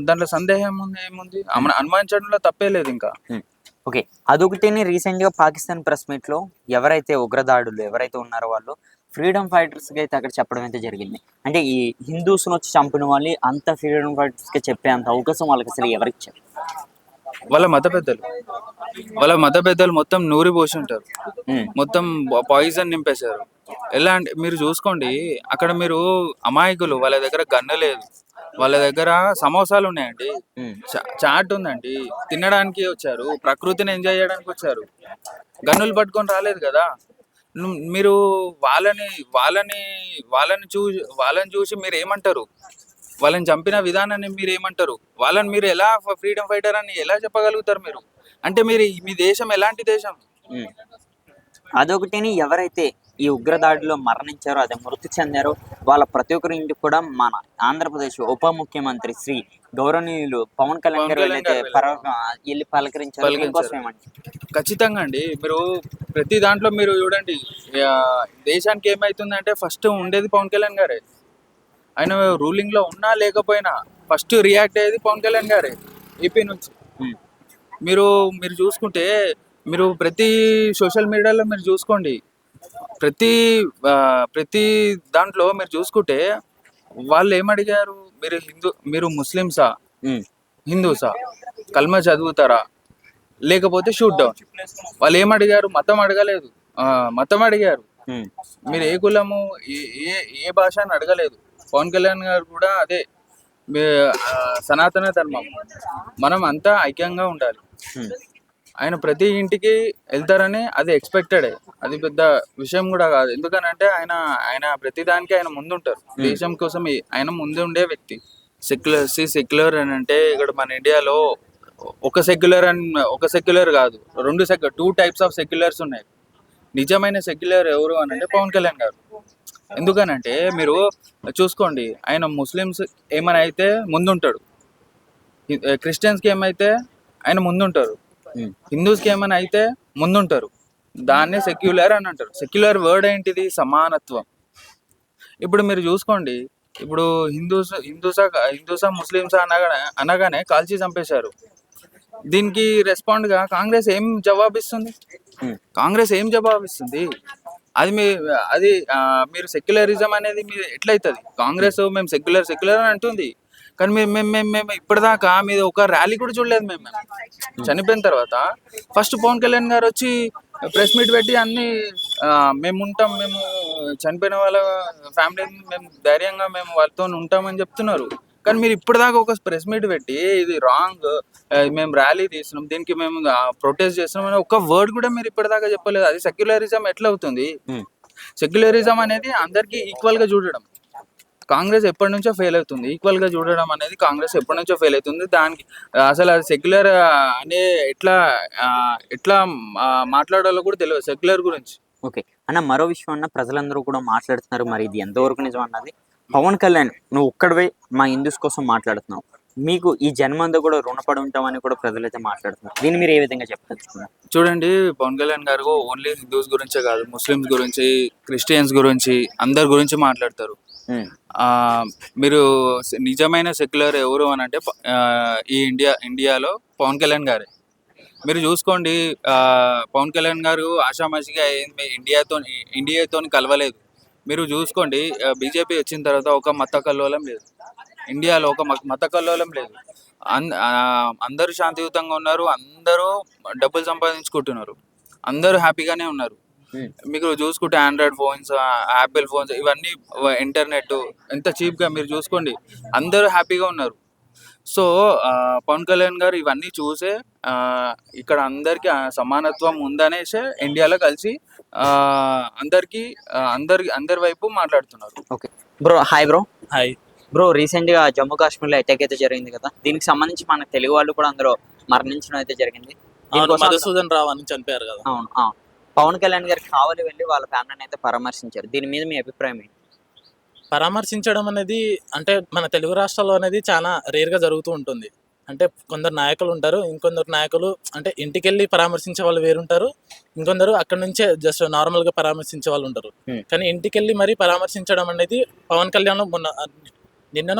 దాంట్లో సందేహం ఏముంది? అనుమానించడంలో తప్పే లేదు. ఇంకా ఓకే, అదొకటి. రీసెంట్ గా పాకిస్తాన్ ప్రెస్ మీట్ లో ఎవరైతే ఉగ్రదాడులు ఎవరైతే ఉన్నారో వాళ్ళు ఫ్రీడమ్ ఫైటర్స్కి అయితే అక్కడ చెప్పడం అయితే జరిగింది. అంటే ఈ హిందూస్ని వచ్చి చంపిన వాళ్ళు అంత ఫ్రీడమ్ ఫైటర్స్కి చెప్పే అంత అవకాశం వాళ్ళకి అసలు ఎవరికి ఇచ్చారు? వాళ్ళ మత పెద్దలు మొత్తం నూరి పోసి ఉంటారు, మొత్తం పాయిజన్ నింపేశారు. ఎలా అంటే మీరు చూసుకోండి, అక్కడ మీరు అమాయకులు, వాళ్ళ దగ్గర గన్ను లేదు, వాళ్ళ దగ్గర సమోసాలు ఉన్నాయండి, చాట్ ఉందండి, తినడానికి వచ్చారు, ప్రకృతిని ఎంజాయ్ చేయడానికి వచ్చారు, గన్నులు పట్టుకొని రాలేదు కదా. మీరు వాళ్ళని చూసి మీరు ఏమంటారు? వాళ్ళని చంపిన విధానాన్ని మీరు ఏమంటారు? వాళ్ళని మీరు ఎలా ఫ్రీడమ్ ఫైటర్ అని ఎలా చెప్పగలుగుతారు మీరు? అంటే మీరు మీ దేశం ఎలాంటి దేశం? అదొకటిని ఎవరైతే ఈ ఉగ్రదాడిలో మరణించారో, అదే మృతి చెందారో, వాళ్ళ ప్రతి ఒక్కరి ఇంటికి కూడా మన ఆంధ్రప్రదేశ్ ఉప ముఖ్యమంత్రి శ్రీ గౌరవనీయులు పవన్ కళ్యాణ్ గారు వెళ్ళి పలకరించారు. దీనికోసం ఏమంటారు? ఖచ్చితంగా అండి. మీరు ప్రతి దాంట్లో మీరు చూడండి, దేశానికి ఏమైతుందంటే ఫస్ట్ ఉండేది పవన్ కళ్యాణ్ గారే. ఆయన రూలింగ్ లో ఉన్నా లేకపోయినా ఫస్ట్ రియాక్ట్ అయ్యేది పవన్ కళ్యాణ్ గారే ఏపీ నుంచి. మీరు చూసుకుంటే, మీరు ప్రతి సోషల్ మీడియాలో మీరు చూసుకోండి, ప్రతి దాంట్లో మీరు చూసుకుంటే వాళ్ళు ఏమడిగారు? మీరు ముస్లిమ్సా, హిందూసా, కల్మా చదువుతారా, లేకపోతే షూట్ డౌన్. వాళ్ళు ఏమడిగారు? మతం అడగలేదు, మతం అడిగారు. మీరు ఏ కులము, ఏ భాష అని అడగలేదు. పవన్ కళ్యాణ్ గారు కూడా అదే, సనాతన ధర్మం, మనం అంతా ఐక్యంగా ఉండాలి. ఆయన ప్రతి ఇంటికి వెళ్తారని అది ఎక్స్పెక్టెడ్, అది పెద్ద విషయం కూడా కాదు. ఎందుకనంటే ఆయన ప్రతి దానికి ఆయన ముందుంటారు. దేశం కోసం ఆయన ముందు ఉండే వ్యక్తి. సెక్యులర్ అని అంటే ఇక్కడ మన ఇండియాలో ఒక సెక్యులర్ కాదు, 2 టైప్స్ ఆఫ్ సెక్యులర్స్ ఉన్నాయి. నిజమైన సెక్యులర్ ఎవరు అని అంటే పవన్ కళ్యాణ్ గారు. ఎందుకనంటే మీరు చూసుకోండి, ఆయన ముస్లిమ్స్ ఏమైనా అయితే ముందుంటాడు, క్రిస్టియన్స్కి ఏమైతే ఆయన ముందుంటారు, హిందూస్కి ఏమైనా అయితే ముందుంటారు. దాన్నే సెక్యులర్ అని అంటారు. సెక్యులర్ వర్డ్ ఏంటిది? సమానత్వం. ఇప్పుడు మీరు చూసుకోండి, ఇప్పుడు హిందూసా ముస్లిమ్సా అనగానే కాల్చి చంపేశారు. దీనికి రెస్పాండ్ గా కాంగ్రెస్ ఏం జవాబిస్తుంది? అది మీరు సెక్యులరిజం అనేది మీరు ఎట్లయితుంది? కాంగ్రెస్ మేము సెక్యులర్ అని అంటుంది, కానీ మేము ఇప్పటిదాకా మీద ఒక ర్యాలీ కూడా చూడలేదు. మేము చనిపోయిన తర్వాత ఫస్ట్ పవన్ కళ్యాణ్ గారు వచ్చి ప్రెస్ మీట్ పెట్టి అన్ని మేము చనిపోయిన వాళ్ళ ఫ్యామిలీ మేము ధైర్యంగా మేము వాళ్ళతో ఉంటామని చెప్తున్నారు. కానీ మీరు ఇప్పటిదాకా ఒక ప్రెస్ మీట్ పెట్టి ఇది రాంగ్, మేము ర్యాలీ తీస్తున్నాం, దీనికి మేము ప్రొటెస్ట్ చేస్తున్నాం అని ఒక వర్డ్ కూడా మీరు ఇప్పటిదాకా చెప్పలేదు. అది సెక్యులరిజం ఎట్లా అవుతుంది? సెక్యులరిజం అనేది అందరికీ ఈక్వల్ గా చూడడం. కాంగ్రెస్ ఎప్పటి నుంచో ఫెయిల్ అవుతుంది. ఈక్వల్ గా చూడడం అనేది కాంగ్రెస్ ఎప్పటి నుంచో ఫెయిల్ అవుతుంది. దానికి అసలు అది సెక్యులర్ అనే ఎట్లా మాట్లాడాలో కూడా తెలియదు సెక్యులర్ గురించి. ఓకే అన్న, మరో విషయం అన్న, ప్రజలందరూ కూడా మాట్లాడుతున్నారు, మరి ఇది ఎంతవరకు నిజం అన్నది. పవన్ కళ్యాణ్, నువ్వు ఒక్కడివే మా హిందూస్ కోసం మాట్లాడుతున్నావు, మీకు ఈ జన్మంతా కూడా రుణపడి ఉంటామని కూడా ప్రజలైతే మాట్లాడుతున్నారు. దీన్ని మీరు ఏ విధంగా చెప్తారు? చూడండి, పవన్ కళ్యాణ్ గారు ఓన్లీ హిందూస్ గురించే కాదు, ముస్లిమ్స్ గురించి, క్రిస్టియన్స్ గురించి, అందరి గురించి మాట్లాడతారు. మీరు నిజమైన సెక్యులర్ ఎవరు అని అంటే ఈ ఇండియాలో పవన్ కళ్యాణ్ గారే. మీరు చూసుకోండి, పవన్ కళ్యాణ్ గారు ఆషామాషిగా ఇండియాతో కలవలేదు. మీరు చూసుకోండి, బీజేపీ వచ్చిన తర్వాత ఒక మత కల్లోలం లేదు ఇండియాలో, ఒక మత కల్లోలం లేదు. అందరూ శాంతియుతంగా ఉన్నారు, అందరూ డబ్బులు సంపాదించుకుంటున్నారు, అందరూ హ్యాపీగానే ఉన్నారు. మీకు చూసుకుంటే ఆండ్రాయిడ్ ఫోన్స్, యాపిల్ ఫోన్స్, ఇవన్నీ ఇంటర్నెట్ ఎంత చీప్గా మీరు చూసుకోండి, అందరూ హ్యాపీగా ఉన్నారు. సో పవన్ కళ్యాణ్ గారు ఇవన్నీ చూసే ఇక్కడ అందరికి సమానత్వం ఉందనేసే ఇండియాలో కలిసి అందరి వైపు మాట్లాడుతున్నారు. Okay bro, hi bro. Hi bro, recent గా జమ్మూ కాశ్మీర్ లో అటాక్ అయితే జరిగింది కదా, దీనికి సంబంధించి మన తెలుగు వాళ్ళు కూడా అందులో మరణించడం అయితే జరిగింది. మధుసూదన్ రావు అని చనిపోయారు కదా. అవును, పవన్ కళ్యాణ్ గారు కావాలి వెళ్ళి వాళ్ళ ఫ్యామిలీని అయితే పరామర్శించారు. దీని మీద మీ అభిప్రాయం ఏంటి? పరామర్శించడం అనేది అంటే మన తెలుగు రాష్ట్రాల్లో అనేది చాలా రేర్గా జరుగుతూ ఉంటుంది. అంటే కొందరు నాయకులు ఉంటారు, ఇంకొందరు నాయకులు అంటే ఇంటికెళ్ళి పరామర్శించే వాళ్ళు వేరుంటారు, ఇంకొందరు అక్కడ నుంచే జస్ట్ నార్మల్గా పరామర్శించే వాళ్ళు ఉంటారు. కానీ ఇంటికెళ్ళి మరీ పరామర్శించడం అనేది పవన్ కళ్యాణ్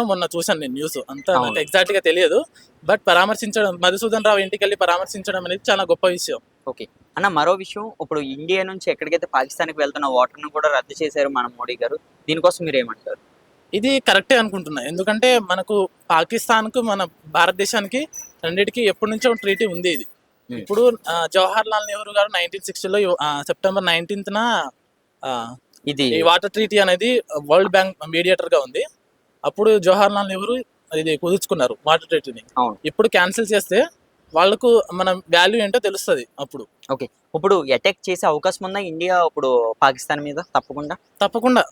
మొన్న చూశాను నేను న్యూస్, అంతా నాకు ఎగ్జాక్ట్గా తెలియదు. బట్ పరామర్శించడం, మధుసూదన్ రావు ఇంటికెళ్ళి పరామర్శించడం అనేది చాలా గొప్ప విషయం. ఓకే అన్న, మరో విషయం, ఇప్పుడు ఇండియా నుంచి ఎక్కడికైతే పాకిస్తాన్కి వెళ్తున్న వాటర్ను కూడా రద్దు చేశారు మన మోడీ గారు. దీనికోసం మీరు ఏమంటారు? ఇది కరెక్టే అనుకుంటున్నా. ఎందుకంటే మనకు పాకిస్తాన్కు మన భారతదేశానికి రెండింటికి ఎప్పటి నుంచో ట్రీటీ ఉంది. ఇది ఇప్పుడు జవహర్ లాల్ నెహ్రూ గారు 1960లో సెప్టెంబర్ 19న ఇది ఈ వాటర్ ట్రీటీ అనేది వరల్డ్ బ్యాంక్ మీడియేటర్ గా ఉంది. అప్పుడు జవహర్ లాల్ నెహ్రూ ఇది కుదుర్చుకున్నారు వాటర్ ట్రీటీని. అవును. ఇప్పుడు క్యాన్సిల్ చేస్తే వాళ్ళకు మన వాల్యూ ఏంటో తెలుస్తుంది అప్పుడు. ఓకే, ఇప్పుడు అటాక్ చేసే అవకాశం ఉందా ఇండియా ఇప్పుడు పాకిస్తాన్ మీద? తప్పకుండా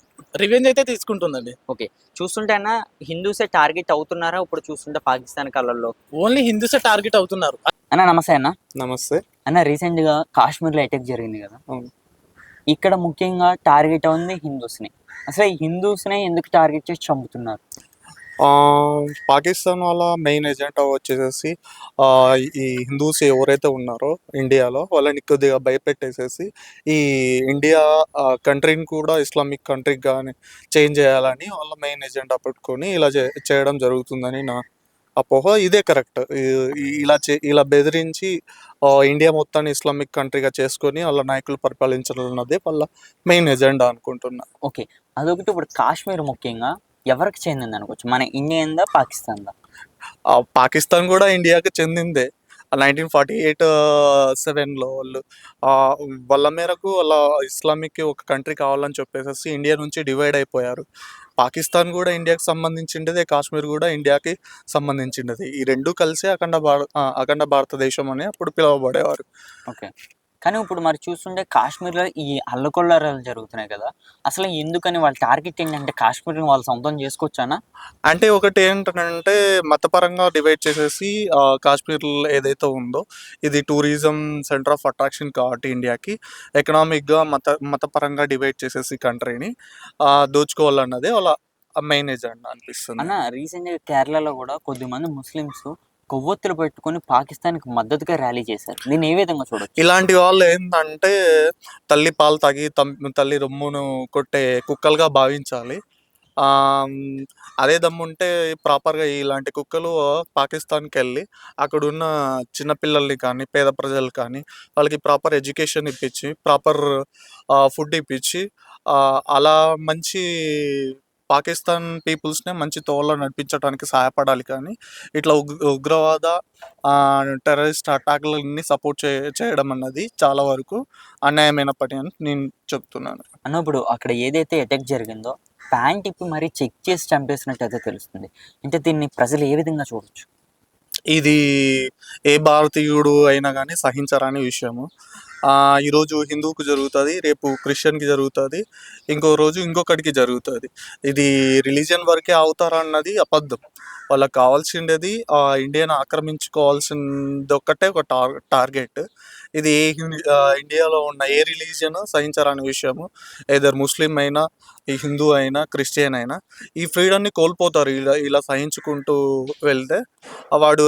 రివెంజ్ అయితే తీసుకుంటుందండి. ఓకే, చూస్తుంటే అన్న హిందూసే టార్గెట్ అవుతున్నారా ఇప్పుడు చూస్తుంటే పాకిస్తాన్ కళ్ళల్లో? ఓన్లీ హిందూసే టార్గెట్ అవుతున్నారు. అన్న నమస్తే అన్న. నమస్తే అన్న, రీసెంట్ గా కాశ్మీర్ లో అటాక్ జరిగింది కదా, అవును. ఇక్కడ ముఖ్యంగా టార్గెట్ ఉంది హిందూస్ ని. అసలు ఈ హిందూస్ ని ఎందుకు టార్గెట్ చేసి చంపుతున్నారు? పాకిస్తాన్ వాళ్ళ మెయిన్ ఎజెండా వచ్చేసేసి ఈ హిందూస్ ఎవరైతే ఉన్నారో ఇండియాలో వాళ్ళని కొద్దిగా భయపెట్టేసేసి ఈ ఇండియా కంట్రీని కూడా ఇస్లామిక్ కంట్రీకి కానీ చేంజ్ చేయాలని వాళ్ళ మెయిన్ ఎజెండా పెట్టుకొని ఇలా చేయడం జరుగుతుందని నా అపోహ. ఇదే కరెక్ట్. ఇలా బెదిరించి ఇండియా మొత్తాన్ని ఇస్లామిక్ కంట్రీగా చేసుకొని వాళ్ళ నాయకులు పరిపాలించడం అన్నదే వాళ్ళ మెయిన్ ఎజెండా అనుకుంటున్నా. ఓకే, అదొకటి. ఇప్పుడు కాశ్మీర్ ముఖ్యంగా ఎవరికి చెందింది అనుకోవచ్చు? మన ఇండియా పాకిస్తాన్ దా? పాకిస్తాన్ కూడా ఇండియాకి చెందిందే. 1948-7లో వాళ్ళు వాళ్ళ మేరకు వాళ్ళ ఇస్లామిక్ ఒక కంట్రీ కావాలని చెప్పేసి ఇండియా నుంచి డివైడ్ అయిపోయారు. పాకిస్తాన్ కూడా ఇండియాకి సంబంధించిండేదే, కాశ్మీర్ కూడా ఇండియాకి సంబంధించిండేది. ఈ రెండు కలిసి అఖండ భారతదేశం అని అప్పుడు పిలువబడేవారు. ఓకే, కానీ ఇప్పుడు మరి చూస్తుంటే కాశ్మీర్లో ఈ అల్లకొల్లారాలు జరుగుతున్నాయి కదా, అసలు ఎందుకని వాళ్ళ టార్గెట్ ఏంటంటే కాశ్మీర్ని వాళ్ళు సొంతం చేసుకోవచ్చానా? అంటే ఒకటి ఏంటంటే మతపరంగా డివైడ్ చేసేసి కాశ్మీర్ ఏదైతే ఉందో ఇది టూరిజం సెంటర్ ఆఫ్ అట్రాక్షన్ కాబట్టి ఇండియాకి ఎకనామిక్గా మతపరంగా డివైడ్ చేసేసి కంట్రీని దోచుకోవాలన్నదే వాళ్ళ మెయిన్ ఎజెండా అనిపిస్తుంది. అన్న, రీసెంట్గా కేరళలో కూడా కొద్దిమంది ముస్లిమ్స్ కొవ్వొత్తులు పెట్టుకొని పాకిస్తాన్కి మద్దతుగా ర్యాలీ చేశారు. దీన్ని ఏ విధంగా చూడొచ్చు? ఇలాంటి వాళ్ళు ఏంటంటే తల్లి పాలు తాగి తల్లి రొమ్మును కొట్టే కుక్కలుగా భావించాలి. అదే దమ్ముంటే ప్రాపర్గా ఇలాంటి కుక్కలు పాకిస్తాన్కి వెళ్ళి అక్కడున్న చిన్నపిల్లల్ని కానీ పేద ప్రజలు కానీ వాళ్ళకి ప్రాపర్ ఎడ్యుకేషన్ ఇప్పించి ప్రాపర్ ఫుడ్ ఇప్పించి అలా మంచి పాకిస్తాన్ పీపుల్స్నే మంచి తోవలో నడిపించడానికి సహాయపడాలి. కానీ ఇట్లా ఉగ్రవాద టెర్రరిస్ట్ అటాక్లన్నీ సపోర్ట్ చేయడం అన్నది చాలా వరకు అన్యాయమైన పని అని నేను చెప్తున్నాను. అన్న, ఇప్పుడు అక్కడ ఏదైతే అటాక్ జరిగిందో ప్యాంట్ ఇప్పి మరీ చెక్ చేసి చంపేసినట్టు అయితే తెలుస్తుంది. అంటే దీన్ని ప్రజలు ఏ విధంగా చూడొచ్చు? ఇది ఏ భారతీయుడు అయినా కానీ సహించరాని విషయము. ఈరోజు హిందువుకు జరుగుతుంది, రేపు క్రిస్టియన్కి జరుగుతుంది, ఇంకో రోజు ఇంకొకటికి జరుగుతుంది. ఇది రిలీజియన్ వరకే అవుతారన్నది అబద్ధం. వాళ్ళకి కావాల్సిండేది ఇండియాను ఆక్రమించుకోవాల్సింది ఒక్కటే ఒక టార్గెట్. ఇది ఇండియాలో ఉన్న ఏ రిలీజియన్ సహించరాని విషయము. ఏదర్ ముస్లిం అయినా, ఈ హిందూ అయినా, క్రిస్టియన్ అయినా ఈ ఫ్రీడమ్ని కోల్పోతారు ఇలా సహించుకుంటూ వెళ్తే. వాడు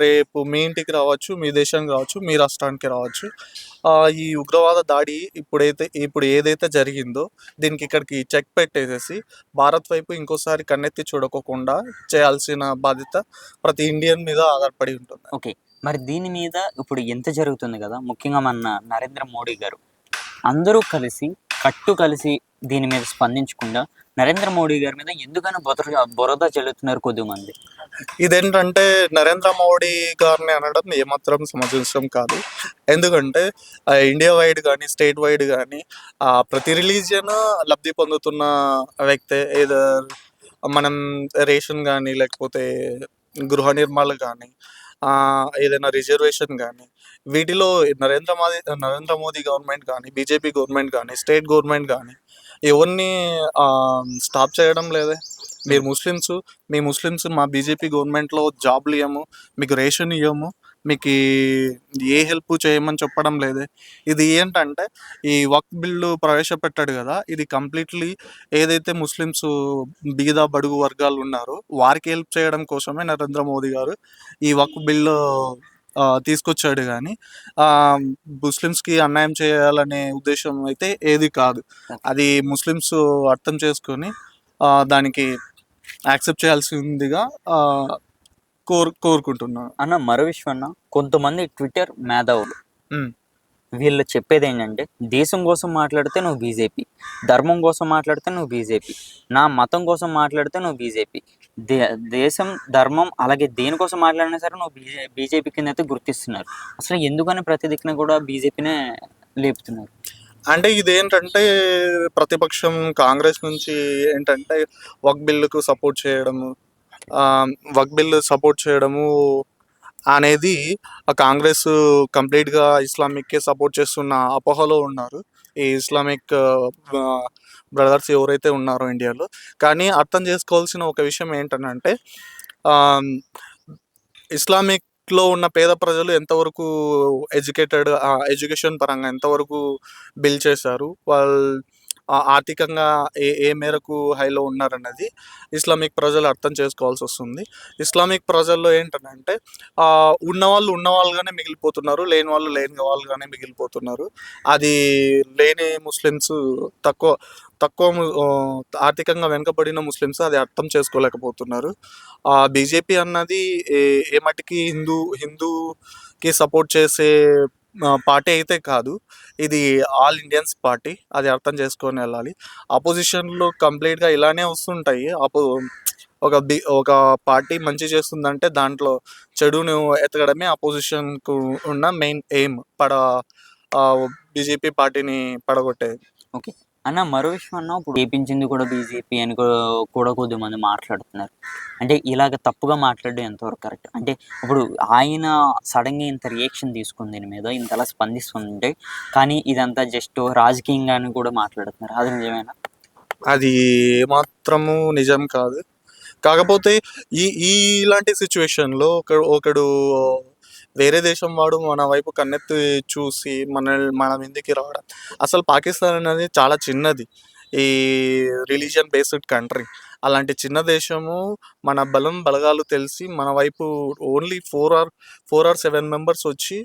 రేపు మీ ఇంటికి రావచ్చు, మీ దేశానికి రావచ్చు, మీ రాష్ట్రానికి రావచ్చు. ఈ ఉగ్రవాద దాడి ఇప్పుడు ఏదైతే జరిగిందో దీనికి ఇక్కడికి చెక్ పెట్టేసేసి భారత్ వైపు ఇంకోసారి కన్నెత్తి చూడకోకుండా చేయాల్సిన బాధ్యత ప్రతి ఇండియన్ మీద ఆధారపడి ఉంటుంది. ఓకే, మరి దీని మీద ఇప్పుడు ఎంత జరుగుతుంది కదా, ముఖ్యంగా మన నరేంద్ర మోడీ గారు అందరూ కలిసి దీని మీద స్పందించకుండా నరేంద్ర మోడీ గారి మీద ఎందుకని బురద చల్లుతున్నారు కొద్దిమంది? ఇదేంటంటే నరేంద్ర మోడీ గారిని అనడం ఏమాత్రం సమంజసం కాదు. ఎందుకంటే ఇండియా వైడ్ కానీ స్టేట్ వైడ్ కానీ ప్రతి రిలీజియన్ లబ్ధి పొందుతున్న వ్యక్తే. ఏదో మనం రేషన్ కానీ లేకపోతే గృహ నిర్మాణాలు కానీ ఏదైనా రిజర్వేషన్ కానీ వీటిలో నరేంద్ర మోదీ గవర్నమెంట్ కానీ బీజేపీ గవర్నమెంట్ కానీ స్టేట్ గవర్నమెంట్ కానీ ఎవరిని స్టాప్ చేయడం లేదే. మీ ముస్లిమ్స్ మా బీజేపీ గవర్నమెంట్లో జాబ్లు ఇవ్వము, మీకు రేషన్ ఇవ్వము, మీకు ఏ హెల్ప్ చేయమని చెప్పడం లేదే. ఇది ఏంటంటే ఈ వక్ఫ్ బిల్లు ప్రవేశపెట్టాడు కదా, ఇది కంప్లీట్లీ ఏదైతే ముస్లిమ్స్ బీద బడుగు వర్గాలు ఉన్నారో వారికి హెల్ప్ చేయడం కోసమే నరేంద్ర మోదీ గారు ఈ వక్ఫ్ బిల్లు తీసుకొచ్చాడు. కానీ ముస్లిమ్స్కి అన్యాయం చేయాలనే ఉద్దేశం అయితే ఏది కాదు. అది ముస్లిమ్స్ అర్థం చేసుకొని దానికి యాక్సెప్ట్ చేయాల్సిందిగా కోరుకుంటున్నాను. అన్న, మరో విషయం అన్న, కొంతమంది ట్విట్టర్ మేధావులు వీళ్ళు చెప్పేది ఏంటంటే దేశం కోసం మాట్లాడితే నువ్వు బీజేపీ, ధర్మం కోసం మాట్లాడితే నువ్వు బీజేపీ, నా మతం కోసం మాట్లాడితే నువ్వు బీజేపీ, దేశం ధర్మం అలాగే దేనికోసం మాట్లాడినా సరే నువ్వు బీజేపీ కింద అయితే గుర్తిస్తున్నారు. అసలు ఎందుకని ప్రతి దిక్కున కూడా బీజేపీనే లేపుతున్నారు? అంటే ఇదేంటంటే ప్రతిపక్షం కాంగ్రెస్ నుంచి ఏంటంటే వక్ బిల్లుకు సపోర్ట్ చేయడము, వక్ బిల్లు సపోర్ట్ చేయడము అనేది ఆ కాంగ్రెస్ కంప్లీట్గా ఇస్లామిక్కే సపోర్ట్ చేస్తున్న అపోహలో ఉన్నారు ఈ ఇస్లామిక్ బ్రదర్స్ ఎవరైతే ఉన్నారో ఇండియాలో. కానీ అర్థం చేసుకోవాల్సిన ఒక విషయం ఏంటంటే ఇస్లామిక్లో ఉన్న పేద ప్రజలు ఎంతవరకు ఎడ్యుకేషన్ పరంగా ఎంతవరకు బిల్ చేశారు, వాళ్ళు ఆర్థికంగా ఏ మేరకు హైలో ఉన్నారన్నది ఇస్లామిక్ ప్రజలు అర్థం చేసుకోవాల్సి వస్తుంది. ఇస్లామిక్ ప్రజల్లో ఏంటంటే ఉన్నవాళ్ళు ఉన్నవాళ్ళుగానే మిగిలిపోతున్నారు, లేని వాళ్ళు లేని వాళ్ళుగానే మిగిలిపోతున్నారు. అది లేని ముస్లిమ్స్ తక్కువ ఆర్థికంగా వెనుకబడిన ముస్లిమ్స్ అది అర్థం చేసుకోలేకపోతున్నారు. బీజేపీ అన్నది ఏ మటుకి హిందూకి సపోర్ట్ చేసే పార్టీ అయితే కాదు, ఇది ఆల్ ఇండియన్స్ పార్టీ, అది అర్థం చేసుకొని వెళ్ళాలి. అపోజిషన్లో కంప్లీట్గా ఇలానే వస్తుంటాయి. ఒక పార్టీ మంచి చేస్తుందంటే దాంట్లో చెడును ఎతకడమే అపోజిషన్కు ఉన్న మెయిన్ ఎయిమ్, బీజేపీ పార్టీని పడగొట్టేది. ఓకే అన్న, మరో విషయం అన్న, ఇప్పుడు చేపించింది కూడా బీజేపీ అని కూడా కొద్దిమంది మాట్లాడుతున్నారు. అంటే ఇలాగ తప్పుగా మాట్లాడడం ఎంతవరకు కరెక్ట్? అంటే ఇప్పుడు ఆయన సడన్గా ఇంత రియాక్షన్ తీసుకుంది దీని మీద, ఇంతలా స్పందిస్తుంటే, కానీ ఇదంతా జస్ట్ రాజకీయంగా అని కూడా మాట్లాడుతున్నారు. అది నిజమేనా? అది ఏమాత్రము నిజం కాదు. కాకపోతే ఇలాంటి సిచ్యువేషన్లో ఒకడు వేరే దేశం వాడు మన వైపు కన్నెత్తి చూసి మన మీదకి రావడం, అసలు పాకిస్తాన్ అనేది చాలా చిన్నది, ఈ రిలీజియన్ బేస్డ్ కంట్రీ. అలాంటి చిన్న దేశము మన బలగాలు తెలిసి మన వైపు ఓన్లీ 4 or 7 మెంబర్స్ వచ్చి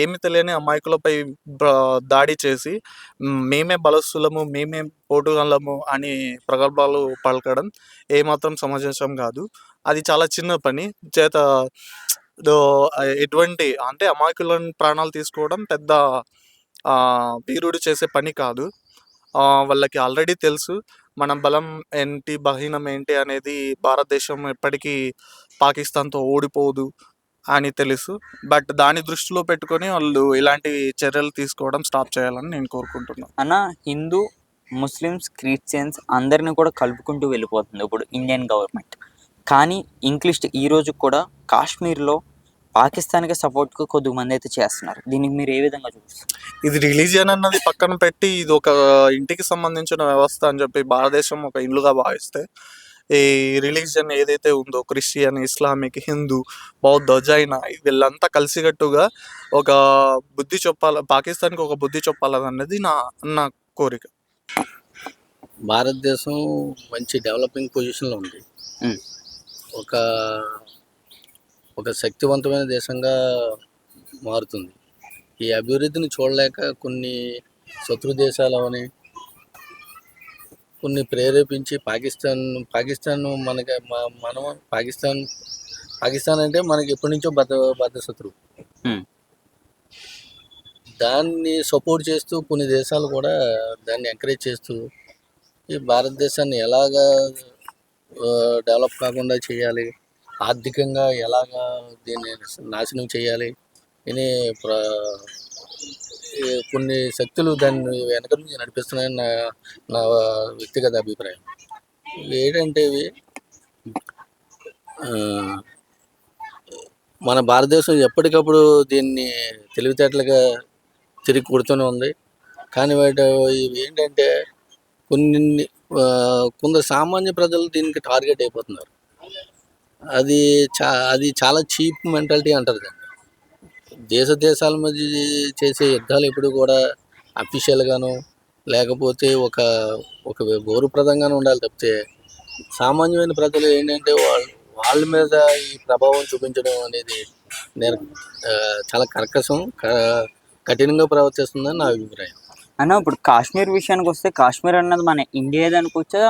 ఏమి తెలియని అమాయకులపై దాడి చేసి మేమే బలస్తులము, మేమే పోటుగలము అని ప్రగల్భాలు పలకడం ఏమాత్రం సమంజసం కాదు. అది చాలా చిన్న పని చేత ఎటువంటి అంటే అమాయకులను ప్రాణాలు తీసుకోవడం పెద్ద వీరుడు చేసే పని కాదు. వాళ్ళకి ఆల్రెడీ తెలుసు మన బలం ఏంటి, బలహీనం ఏంటి అనేది. భారతదేశం ఎప్పటికీ పాకిస్తాన్తో ఓడిపోదు అని తెలుసు. బట్ దాన్ని దృష్టిలో పెట్టుకొని వాళ్ళు ఇలాంటి చర్యలు తీసుకోవడం స్టాప్ చేయాలని నేను కోరుకుంటున్నాను. అన్న, హిందూ, ముస్లిమ్స్, క్రిస్టియన్స్ అందరిని కూడా కలుపుకుంటూ వెళ్ళిపోతుంది ఇప్పుడు ఇండియన్ గవర్నమెంట్. కానీ ఇంక్లిస్ట్ ఈరోజు కూడా కాశ్మీర్లో పాకిస్తాన్కి సపోర్ట్గా కొద్దిమంది అయితే చేస్తున్నారు. దీనికి మీరు ఏ విధంగా చూస్తారు? ఇది రిలీజియన్ అన్నది పక్కన పెట్టి ఇది ఒక ఇంటికి సంబంధించిన వ్యవస్థ అని చెప్పి భారతదేశం ఒక ఇల్లుగా భావిస్తే, ఈ రిలీజియన్ ఏదైతే ఉందో క్రిస్టియన్, ఇస్లామిక్, హిందూ, బౌద్ధ, జైన వీళ్ళంతా కలిసికట్టుగా ఒక బుద్ధి చెప్పాలి, పాకిస్తాన్కి ఒక బుద్ధి చెప్పాలన్నది నా కోరిక. భారతదేశం మంచి డెవలపింగ్ పొజిషన్లో ఉంది. ఒక శక్తివంతమైన దేశంగా మారుతుంది. ఈ అభివృద్ధిని చూడలేక కొన్ని శత్రు దేశాలని కొన్ని ప్రేరేపించి పాకిస్తాన్ మనం పాకిస్తాన్ అంటే మనకి ఎప్పటి నుంచో బద్ధ శత్రువు. దాన్ని సపోర్ట్ చేస్తూ కొన్ని దేశాలు కూడా దాన్ని ఎంకరేజ్ చేస్తూ ఈ భారతదేశాన్ని ఎలాగా డెవలప్ కాకుండా చేయాలి, ఆర్థికంగా ఎలాగా దీన్ని నాశనం చేయాలి అని కొన్ని శక్తులు దాన్ని వెనక నుంచి నడిపిస్తున్నాయని నా వ్యక్తిగత అభిప్రాయం. ఏంటంటే ఇవి మన భారతదేశం ఎప్పటికప్పుడు దీన్ని తెలివితేటలుగా తిరిగి కొడుతూనే ఉంది. కానీ ఇవి ఏంటంటే కొందరు సామాన్య ప్రజలు దీనికి టార్గెట్ అయిపోతున్నారు. అది చాలా చీప్ మెంటాలిటీ అంటారు దాన్ని. దేశాల మధ్య చేసే యుద్ధాలు ఎప్పుడు కూడా అఫీషియల్గాను లేకపోతే ఒక గౌరవప్రదంగానే ఉండాలి తప్పితే సామాన్యమైన ప్రజలు ఏంటంటే వాళ్ళ మీద ఈ ప్రభావం చూపించడం అనేది చాలా కఠినంగా ప్రవర్తిస్తుందని నా అభిప్రాయం. అన్న, ఇప్పుడు కాశ్మీర్ విషయానికి వస్తే కాశ్మీర్ అన్నది మన ఇండియా అనుకోవచ్చా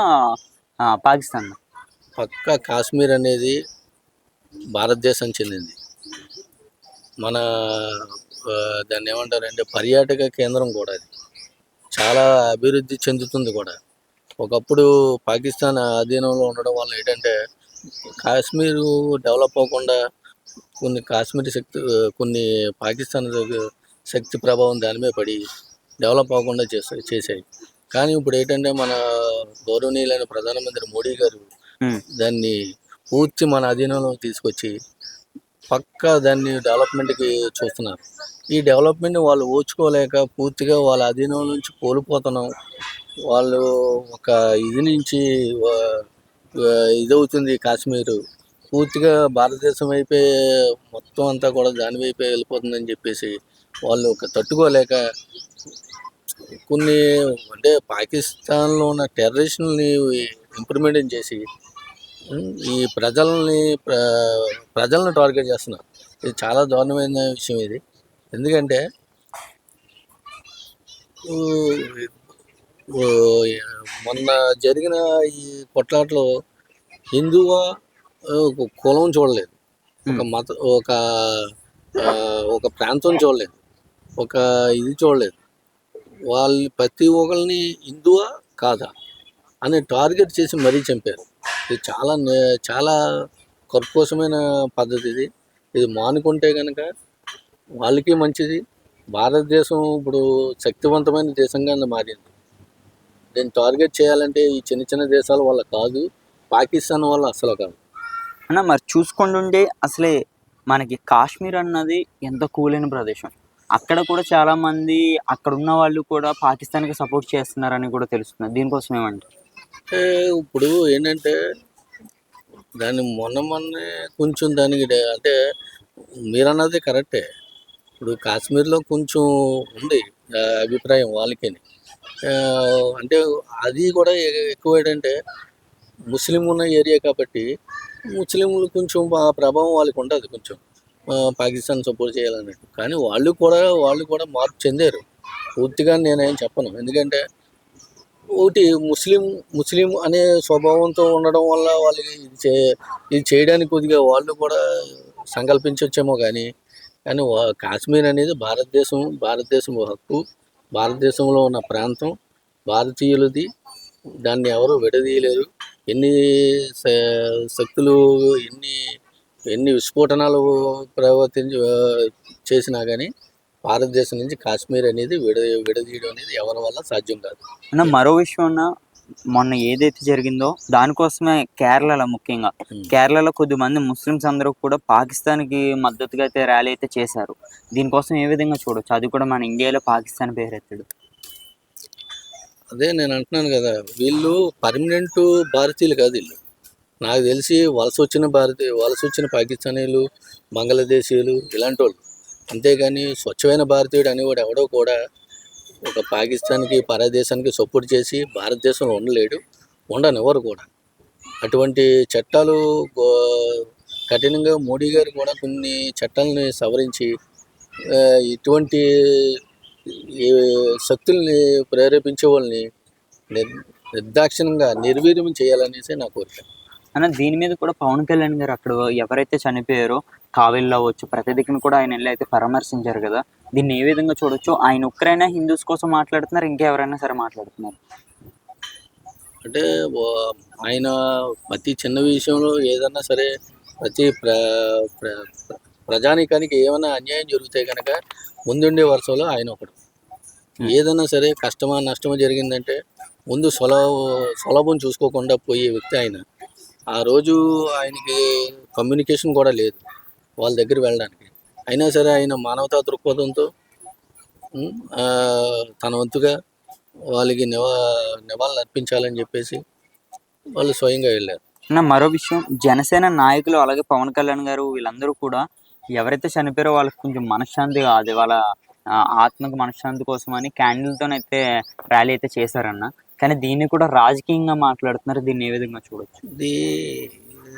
పాకిస్తాన్? పక్కా కాశ్మీర్ అనేది భారతదేశం చెందింది. మన దాన్ని ఏమంటారంటే పర్యాటక కేంద్రం కూడా అది. చాలా అభివృద్ధి చెందుతుంది కూడా. ఒకప్పుడు పాకిస్తాన్ అధీనంలో ఉండడం వల్ల ఏంటంటే కాశ్మీరు డెవలప్ అవ్వకుండా కొన్ని పాకిస్తాన్ శక్తి ప్రభావం దాని మీద పడి డెవలప్ అవ్వకుండా చేశాయి. కానీ ఇప్పుడు ఏంటంటే మన గౌరవనీయులైన ప్రధానమంత్రి మోడీ గారు దాన్ని పూర్తి మన అధీనంలో తీసుకొచ్చి పక్కా దాన్ని డెవలప్మెంట్కి చూస్తున్నారు. ఈ డెవలప్మెంట్ వాళ్ళు ఓర్చుకోలేక పూర్తిగా వాళ్ళ అధీనం నుంచి కోల్పోతున్నాం. వాళ్ళు ఒక ఇది నుంచి ఇదవుతుంది కాశ్మీరు పూర్తిగా భారతదేశం వైపే మొత్తం అంతా కూడా దాని వైపే వెళ్ళిపోతుందని చెప్పేసి వాళ్ళు తట్టుకోలేక కొన్ని అంటే పాకిస్తాన్లో ఉన్న టెర్రరిస్టులని ఇంప్లిమెంట్ చేసి ఈ ప్రజలను టార్గెట్ చేస్తున్నారు. ఇది చాలా దారుణమైన విషయం ఇది. ఎందుకంటే మొన్న జరిగిన ఈ కొట్లాటలో హిందువా కులం చూడలేదు, ఒక ప్రాంతం చూడలేదు, ఒక ఇది చూడలేదు. వాళ్ళు ప్రతి ఒక్కరిని హిందువా కాదా అని టార్గెట్ చేసి మరీ చంపారు. ఇది చాలా కర్కోశమైన పద్ధతి. ఇది మానుకుంటే కనుక వాళ్ళకి మంచిది. భారతదేశం ఇప్పుడు శక్తివంతమైన దేశంగా మారింది. దీన్ని టార్గెట్ చేయాలంటే ఈ చిన్న చిన్న దేశాల వల్ల కాదు, పాకిస్తాన్ వల్ల అసలు కాదు అన్న. మరి చూసుకుంటుంటే అసలే మనకి కాశ్మీర్ అన్నది ఎంత కూలైన ప్రదేశం. అక్కడ కూడా చాలా మంది అక్కడ ఉన్న వాళ్ళు కూడా పాకిస్తాన్కి సపోర్ట్ చేస్తున్నారని కూడా తెలుస్తుంది. దీనికోసం ఏమంటారు? ఇప్పుడు ఏంటంటే దాన్ని మొన్నే కొంచెం దానికి అంటే మీరన్నది కరెక్టే. ఇప్పుడు కాశ్మీర్లో కొంచెం ఉంది అభిప్రాయం వాళ్ళకి. అంటే అది కూడా ఎక్కువ ఏంటంటే ముస్లిం ఉన్న ఏరియా కాబట్టి ముస్లింలు కొంచెం ప్రభావం వాళ్ళకి ఉంటుంది కొంచెం పాకిస్తాన్ సపోర్ట్ చేయాలన్నట్టు. కానీ వాళ్ళు కూడా మార్పు చెందారు. పూర్తిగా నేనేం చెప్పను. ఎందుకంటే ఒకటి ముస్లిం అనే స్వభావంతో ఉండడం వల్ల వాళ్ళకి ఇది చేయడానికి కొద్దిగా వాళ్ళు కూడా సంకల్పించవచ్చేమో. కానీ కాశ్మీర్ అనేది భారతదేశం హక్కు, భారతదేశంలో ఉన్న ప్రాంతం భారతీయులది. దాన్ని ఎవరు విడదీయలేరు. ఎన్ని శక్తులు ఎన్ని విస్ఫోటనాలు చేసినా కానీ భారతదేశం నుంచి కాశ్మీర్ అనేది విడదీయడం అనేది ఎవరి వల్ల సాధ్యం కాదు. అన్న మరో విషయం అన్న, మొన్న ఏదైతే జరిగిందో దానికోసమే కేరళలో ముఖ్యంగా కేరళలో కొద్దిమంది ముస్లిమ్స్ అందరూ కూడా పాకిస్తాన్కి మద్దతుగా అయితే ర్యాలీ అయితే చేశారు. దీనికోసం ఏ విధంగా చూడొచ్చు? అది కూడా మన ఇండియాలో పాకిస్తాన్ పేరెత్తాడు. అదే నేను అంటున్నాను కదా, వీళ్ళు పర్మనెంట్ భారతీయులు కాదు. వీళ్ళు నాకు తెలిసి వలస వచ్చిన పాకిస్తానీలు, బంగ్లాదేశీయులు ఇలాంటి వాళ్ళు. అంతేగాని స్వచ్ఛమైన భారతీయుడు అనేవాడు ఎవడో కూడా ఒక పాకిస్తాన్కి పరదేశానికి సపోర్ట్ చేసి భారతదేశంలో ఉండనివ్వరు కూడా. అటువంటి చట్టాలు కఠినంగా మోడీ గారు కూడా కొన్ని చట్టాలని సవరించి ఇటువంటి శక్తుల్ని ప్రేరేపించే వాళ్ళని నిర్దాక్షిణ్యంగా నిర్వీర్యం చేయాలనేసి నా కోరిక. అన్న దీని మీద కూడా పవన్ కళ్యాణ్ గారు అక్కడ ఎవరైతే చనిపోయారో కావిల్లో అవ్వచ్చు ప్రతి దిక్కును కూడా ఆయన వెళ్ళి అయితే పరామర్శించారు కదా. దీన్ని ఏ విధంగా చూడొచ్చు? ఆయన ఒక్కరైనా హిందూస్ కోసం మాట్లాడుతున్నారు, ఇంకెవరైనా సరే మాట్లాడుతున్నారు? అంటే ఆయన ప్రతి చిన్న విషయంలో ఏదన్నా సరే ప్రతి ప్రజానికానికి ఏమైనా అన్యాయం జరిగితే కనుక ముందుండే వరుసలో ఆయన ఒకడు. ఏదైనా సరే కష్టమా నష్టమా జరిగిందంటే ముందు సులభం చూసుకోకుండా పోయే వ్యక్తి ఆయన. ఆ రోజు ఆయనకి కమ్యూనికేషన్ కూడా లేదు వాళ్ళ దగ్గర వెళ్ళడానికి. అయినా సరే ఆయన మానవతా దృక్పథంతో తన వంతుగా వాళ్ళకి నివాళులు అర్పించాలని చెప్పేసి వాళ్ళు స్వయంగా వెళ్ళారు. మరో విషయం, జనసేన నాయకులు అలాగే పవన్ కళ్యాణ్ గారు వీళ్ళందరూ కూడా ఎవరైతే చనిపోయారో వాళ్ళకి కొంచెం మనశ్శాంతి కాదు, వాళ్ళ ఆత్మకు మనశ్శాంతి కోసం అని క్యాండిల్తోనైతే ర్యాలీ అయితే చేశారన్న. కానీ దీన్ని కూడా రాజకీయంగా మాట్లాడుతున్నారు. దీన్ని ఏ విధంగా చూడొచ్చు? ఇది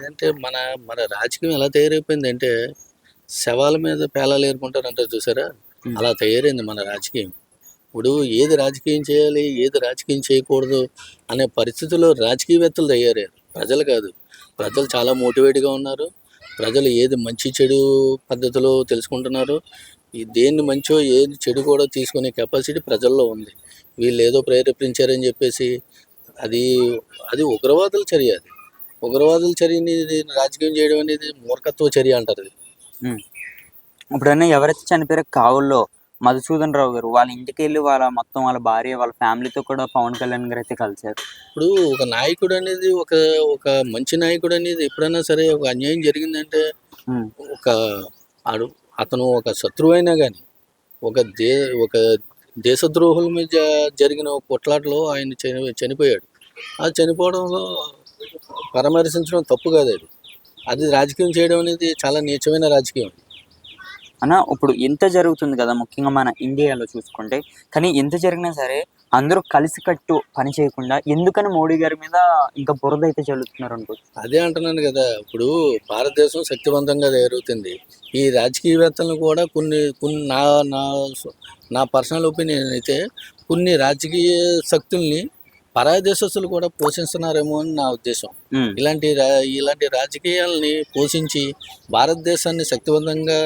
అంటే మన రాజకీయం ఎలా తయారైపోయిందంటే శవాల మీద పేలాలు ఏరుకుంటారంటారు చూసారా, అలా తయారైంది మన రాజకీయం. ఇప్పుడు ఏది రాజకీయం చేయాలి, ఏది రాజకీయం చేయకూడదు అనే పరిస్థితుల్లో రాజకీయవేత్తలు తయారయ్యారు, ప్రజలు కాదు. ప్రజలు చాలా మోటివేట్గా ఉన్నారు. ప్రజలు ఏది మంచి చెడు పద్ధతిలో తెలుసుకుంటున్నారు. ఈ దేన్ని మంచో ఏది చెడు కూడా తీసుకునే కెపాసిటీ ప్రజల్లో ఉంది. వీళ్ళు ఏదో ప్రేరేపించారని చెప్పేసి అది అది ఉగ్రవాదుల చర్య. అది ఉగ్రవాదుల చర్యని రాజకీయం చేయడం అనేది మూర్ఖత్వ చర్య అంటారు ఇది. ఇప్పుడన్నా ఎవరైతే చనిపోయారో కావుల్లో మధుసూదన్ రావు గారు వాళ్ళ ఇంటికి వెళ్ళి వాళ్ళ మొత్తం వాళ్ళ భార్య వాళ్ళ ఫ్యామిలీతో కూడా పవన్ కళ్యాణ్ గారు అయితే కలిశారు. ఇప్పుడు ఒక నాయకుడు అనేది ఒక ఒక మంచి నాయకుడు అనేది ఎప్పుడైనా సరే ఒక అన్యాయం జరిగిందంటే ఒక ఆడు అతను ఒక శత్రువు అయినా కానీ ఒక దేశద్రోహుల మీద జరిగిన కొట్లాటలో ఆయన చనిపోయాడు. ఆ చనిపోవడంలో పరామర్శించడం తప్పు కాదు. అది రాజకీయం చేయడం అనేది చాలా నీచమైన రాజకీయం. అన్న ఇప్పుడు ఎంత జరుగుతుంది కదా ముఖ్యంగా మన ఇండియాలో చూసుకుంటే, కానీ ఎంత జరిగినా సరే అందరూ కలిసికట్టు పని చేయకుండా ఎందుకని మోడీ గారి మీద ఇంకా బురద అయితే చల్లుతున్నారు అనుకోవచ్చు. అదే అంటున్నాను కదా, ఇప్పుడు భారతదేశం శక్తివంతంగా తయారవుతుంది. ఈ రాజకీయవేత్తలను కూడా కొన్ని కొన్ని నా నా నా పర్సనల్ ఒపీనియన్ అయితే కొన్ని రాజకీయ శక్తుల్ని పరాయి దేశస్తులు కూడా పోషిస్తున్నారేమో అని నా ఉద్దేశం. ఇలాంటి రాజకీయాలని పోషించి భారతదేశాన్ని శక్తివంతంగా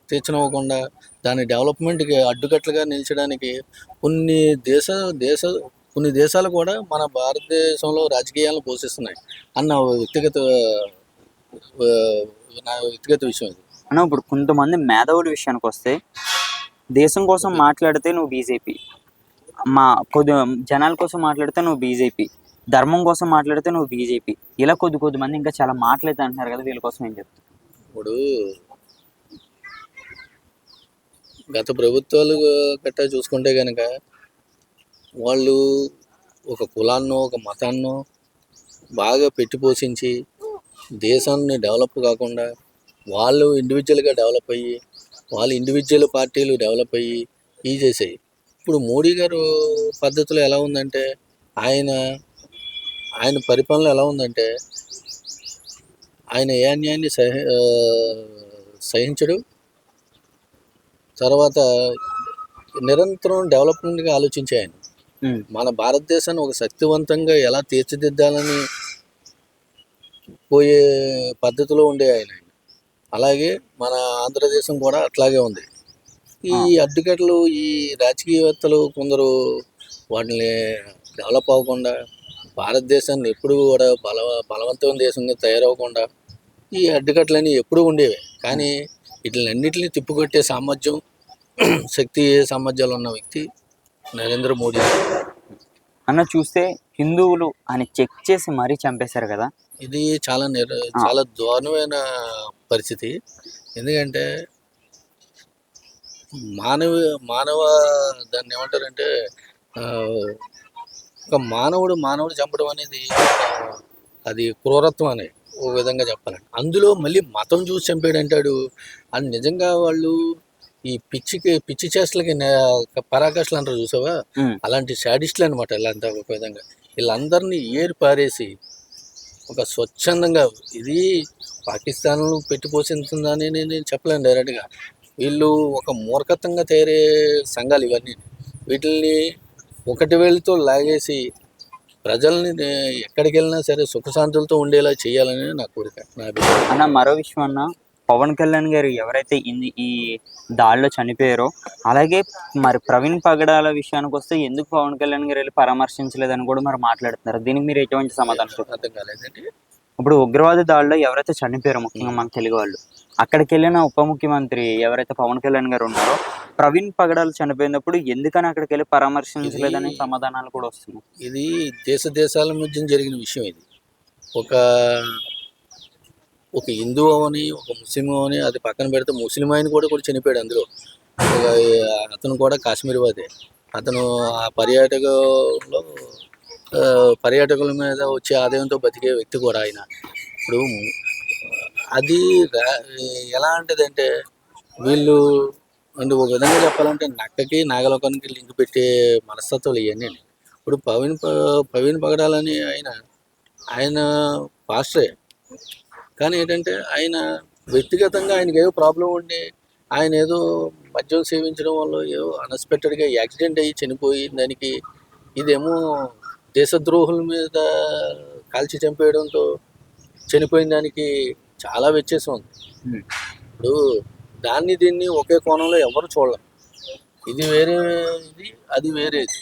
తీర్చనివ్వకుండా దాని డెవలప్మెంట్కి అడ్డుకట్లుగా నిలిచడానికి కొన్ని దేశాలు కూడా మన భారతదేశంలో రాజకీయాలను పోషిస్తున్నాయి అన్న నా వ్యక్తిగత విషయం ఇది. అన్న ఇప్పుడు కొంతమంది మేధావుల విషయానికి వస్తే దేశం కోసం మాట్లాడితే నువ్వు బీజేపీ, కొద్ది జనాల కోసం మాట్లాడితే నువ్వు బీజేపీ, ధర్మం కోసం మాట్లాడితే నువ్వు బీజేపీ, ఇలా కొద్దిమంది ఇంకా చాలా మాట్లాడితే అంటున్నారు కదా, వీళ్ళ కోసం ఏం చెప్తారు? ఇప్పుడు గత ప్రభుత్వాలు గట్టా చూసుకుంటే కనుక వాళ్ళు ఒక కులాన్నో ఒక మతాన్నో బాగా పెట్టి పోషించి దేశాన్ని డెవలప్ కాకుండా వాళ్ళు ఇండివిజువల్గా డెవలప్ అయ్యి వాళ్ళు ఇండివిజువల్ పార్టీలు డెవలప్ అయ్యి ఇవి చేసాయి. ఇప్పుడు మోడీ గారు పద్ధతిలో ఎలా ఉందంటే ఆయన పరిపాలన ఎలా ఉందంటే ఆయన ఏ అన్యాయాన్ని సహించడు. తర్వాత నిరంతరం డెవలప్మెంట్గా ఆలోచించే ఆయన మన భారతదేశాన్ని ఒక శక్తివంతంగా ఎలా తీర్చిదిద్దాలని పోయే పద్ధతిలో ఉండే ఆయన. అలాగే మన ఆంధ్రదేశం కూడా అట్లాగే ఉంది. ఈ అడ్డుకట్లు ఈ రాజకీయవేత్తలు కొందరు వాటిని డెవలప్ అవ్వకుండా భారతదేశాన్ని ఎప్పుడు కూడా బలవంతమైన దేశంగా తయారవ్వకుండా ఈ అడ్డుకట్లన్నీ ఎప్పుడూ ఉండేవి. కానీ వీటిలన్నిటిని తిప్పుకొట్టే సామర్థ్యం శక్తి సామర్థ్యాలు ఉన్న వ్యక్తి నరేంద్ర మోడీ అన్న. చూస్తే హిందువులు అని చెక్ చేసి మరీ చంపేశారు కదా, ఇది చాలా చాలా దారుణమైన పరిస్థితి. ఎందుకంటే మానవ దాన్ని ఏమంటారంటే ఒక మానవుడు చంపడం అనేది అది క్రూరత్వం అనే ఒక విధంగా చెప్పాలండి. అందులో మళ్ళీ మతం చూసి చంపాడు అంటాడు. అది నిజంగా వాళ్ళు ఈ పిచ్చి చేష్టలకి పరాకాష్లు అంటారు చూసావా, అలాంటి శాడిస్టులు అనమాట. ఇలాంటి ఒక విధంగా వీళ్ళందరినీ ఏరి పారేసి ఒక స్వచ్ఛందంగా ఇది పాకిస్తాన్లో పెట్టి పోషిస్తుందని నేను చెప్పలేను డైరెక్ట్గా. వీళ్ళు ఒక మూర్ఖత్వంగా తయారయ్యే సంఘాలు ఇవన్నీ. వీటిని ఒకటి వేలుతో లాగేసి ప్రజల్ని ఎక్కడికి వెళ్ళినా సరే సుఖశాంతులతో ఉండేలా చేయాలని నా కోరిక, నా అభిప్రాయం. అన్న మరో విషయం అన్న, పవన్ కళ్యాణ్ గారు ఎవరైతే ఈ దాడిలో చనిపోయారో, అలాగే మరి ప్రవీణ్ పగడాల విషయానికి వస్తే ఎందుకు పవన్ కళ్యాణ్ గారు వెళ్ళి పరామర్శించలేదని కూడా మరి మాట్లాడుతున్నారు. దీనికి మీరు ఎటువంటి సమాధానం చెప్తారు? అర్థం కాలేదండి. ఇప్పుడు ఉగ్రవాద దాడిలో ఎవరైతే చనిపోయారో ముఖ్యంగా మన తెలుగు వాళ్ళు, అక్కడికి వెళ్ళిన ఉప ముఖ్యమంత్రి ఎవరైతే పవన్ కళ్యాణ్ గారు ఉన్నారో ప్రవీణ్ పగడాలు చనిపోయినప్పుడు ఎందుకని అక్కడికి వెళ్ళి పరామర్శించలేదని సమాధానాలు కూడా వస్తున్నాయి. ఇది దేశాల మధ్య జరిగిన విషయం. ఇది ఒక హిందూ అని ఒక ముస్లిం అని అది పక్కన పెడితే ముస్లిం ఆయన కూడా చనిపోయాడు అందులో. అతను కూడా కాశ్మీర్ వాదే. అతను ఆ పర్యాటకుల మీద వచ్చే ఆదాయంతో బతికే వ్యక్తి కూడా ఆయన. ఇప్పుడు అది ఎలా అంటదంటే వీళ్ళు అంటే ఒక విధంగా చెప్పాలంటే నక్కకి నాగలోకానికి లింక్ పెట్టే మనస్తత్వాలు ఇవన్నీ. ఇప్పుడు ప్రవీణ్ పగడాలని ఆయన పాస్టరే, కానీ ఏంటంటే ఆయన వ్యక్తిగతంగా ఆయనకి ఏదో ప్రాబ్లం ఉండి ఆయన ఏదో మద్యం సేవించడం వల్ల ఏదో అన్ఎక్స్పెక్టెడ్గా యాక్సిడెంట్ అయ్యి చనిపోయి దానికి ఇదేమో దేశద్రోహుల మీద కాల్చి చంపేయడంతో చనిపోయిన దానికి చాలా వ్యత్యాసం ఉంది. ఇప్పుడు దీన్ని ఒకే కోణంలో ఎవరు చూడలేం. ఇది వేరే, ఇది అది వేరేది.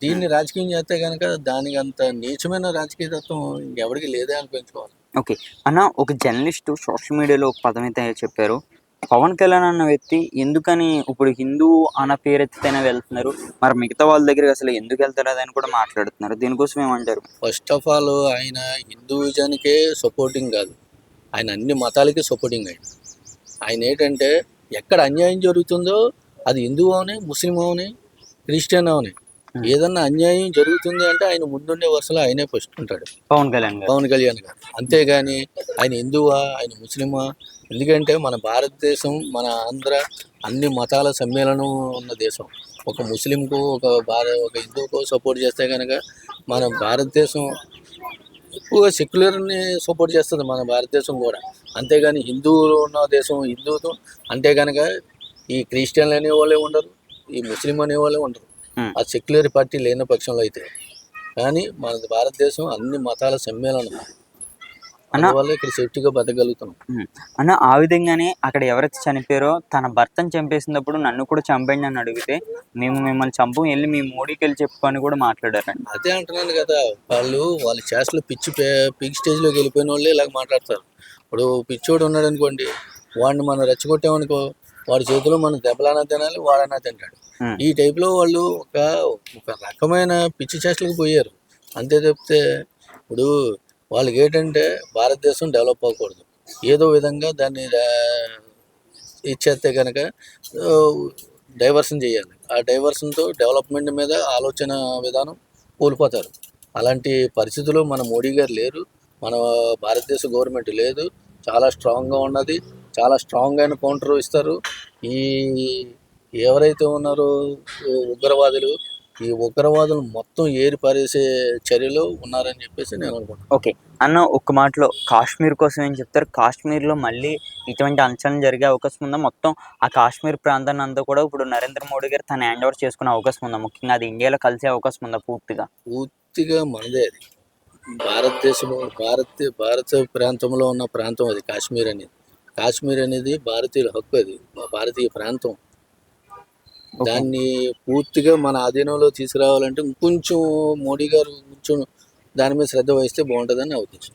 దీన్ని రాజకీయం చేస్తే కనుక దానికి అంత నీచమైన రాజకీయ తత్వం ఇంకెవరికి లేదే అనిపించుకోవాలి. ఓకే అన్న, ఒక జర్నలిస్ట్ సోషల్ మీడియాలో ఒక పదం అయితే చెప్పారు, పవన్ కళ్యాణ్ అన్న వ్యక్తి ఎందుకని ఇప్పుడు హిందూ అన్న పేరెత్తితేనే వెళ్తున్నారు, మరి మిగతా వాళ్ళ దగ్గరికి అసలు ఎందుకు వెళ్తారు అని కూడా మాట్లాడుతున్నారు. దీనికోసం ఏమంటారు? ఫస్ట్ ఆఫ్ ఆల్ ఆయన హిందూయిజానికే సపోర్టింగ్ కాదు, ఆయన అన్ని మతాలకి సపోర్టింగ్. ఆయన ఏంటంటే ఎక్కడ అన్యాయం జరుగుతుందో అది హిందూ అవని, ముస్లిం అవని, క్రిస్టియన్ అవని, ఏదన్నా అన్యాయం జరుగుతుంది అంటే ఆయన ముందుండే వరుసలో ఆయనే ఫస్ట్ ఉంటాడు, పవన్ కళ్యాణ్ గారు. అంతేగాని ఆయన హిందువా, ఆయన ముస్లిమా? ఎందుకంటే మన భారతదేశం, మన ఆంధ్ర అన్ని మతాల సమ్మేళనం ఉన్న దేశం. ఒక ముస్లింకు, ఒక హిందువుకు సపోర్ట్ చేస్తే కనుక మన భారతదేశం ఎక్కువగా సెక్యులర్ని సపోర్ట్ చేస్తుంది మన భారతదేశం కూడా. అంతేగాని హిందువులు ఉన్న దేశం హిందువుతో అంటే కనుక ఈ క్రిస్టియన్లు అనేవాళ్ళే ఉండరు, ఈ ముస్లిం అనేవాళ్ళే ఉండరు. ఆ సెక్యులర్ పార్టీ లేని పక్షంలో అయితే. కానీ మన భారతదేశం అన్ని మతాల సమ్మేళనం, అందువల్ల ఇక్కడ సేఫ్టీగా బతకగలుగుతున్నాం. అన్న, ఆ విధంగానే అక్కడ ఎవరైతే చనిపోయారో తన భర్తను చంపేసినప్పుడు నన్ను కూడా చంపండి అని అడిగితే మేము మిమ్మల్ని చంపం, వెళ్ళి మీ మోడీకి వెళ్ళి చెప్పుకొని కూడా మాట్లాడారండి. అదే అంటున్నాను కదా, వాళ్ళ చేష్టలు పిక్ స్టేజ్లోకి వెళ్ళిపోయిన వాళ్ళే ఇలాగ మాట్లాడతారు. ఇప్పుడు పిచ్చోడు ఉన్నాడు అనుకోండి, వాడిని మనం రెచ్చగొట్టామనుకో, వాడి చేతిలో మనం దెబ్బలన్నా తినాలి, వాడన్నా తింటాడు. ఈ టైప్లో వాళ్ళు ఒక రకమైన పిచ్చి చేష్టలకు పోయారు. అంతే తప్పితే ఇప్పుడు వాళ్ళకి ఏంటంటే భారతదేశం డెవలప్ అవ్వకూడదు, ఏదో విధంగా దాన్ని ఇచ్చేస్తే కనుక డైవర్షన్ చేయాలి. ఆ డైవర్షన్తో డెవలప్మెంట్ మీద ఆలోచన విధానం కోల్పోతారు. అలాంటి పరిస్థితుల్లో మన మోడీ గారు లేరు, మన భారతదేశ గవర్నమెంట్ లేదు. చాలా స్ట్రాంగ్గా ఉన్నది, చాలా స్ట్రాంగ్ అయిన కౌంటర్ ఇస్తారు. ఈ ఎవరైతే ఉన్నారో ఉగ్రవాదులు, ఈ ఉగ్రవాదులు మొత్తం ఏరి పారేసే చర్యలో ఉన్నారని చెప్పేసి నేను అనుకుంటున్నాను. ఓకే అన్న, ఒక్క మాటలో కాశ్మీర్ కోసం ఏం చెప్తారు? కాశ్మీర్లో మళ్ళీ ఇటువంటి అంశాలు జరిగే అవకాశం ఉందా? మొత్తం ఆ కాశ్మీర్ ప్రాంతాన్ని అంతా కూడా ఇప్పుడు నరేంద్ర మోడీ గారు తన హ్యాండ్ ఓవర్ చేసుకునే అవకాశం ఉందా? ముఖ్యంగా అది ఇండియాలో కలిసే అవకాశం ఉందా? పూర్తిగా మనదే అది. భారత ప్రాంతంలో ఉన్న ప్రాంతం అది కాశ్మీర్ అనేది. కాశ్మీర్ అనేది భారతీయుల హక్కు, అది భారతీయ ప్రాంతం. దాన్ని పూర్తిగా మన ఆధీనంలో తీసుకురావాలంటే కొంచెం మోడీ గారు కొంచెం దాని మీద శ్రద్ధ వహిస్తే బాగుంటుందని నా ఉద్దేశం.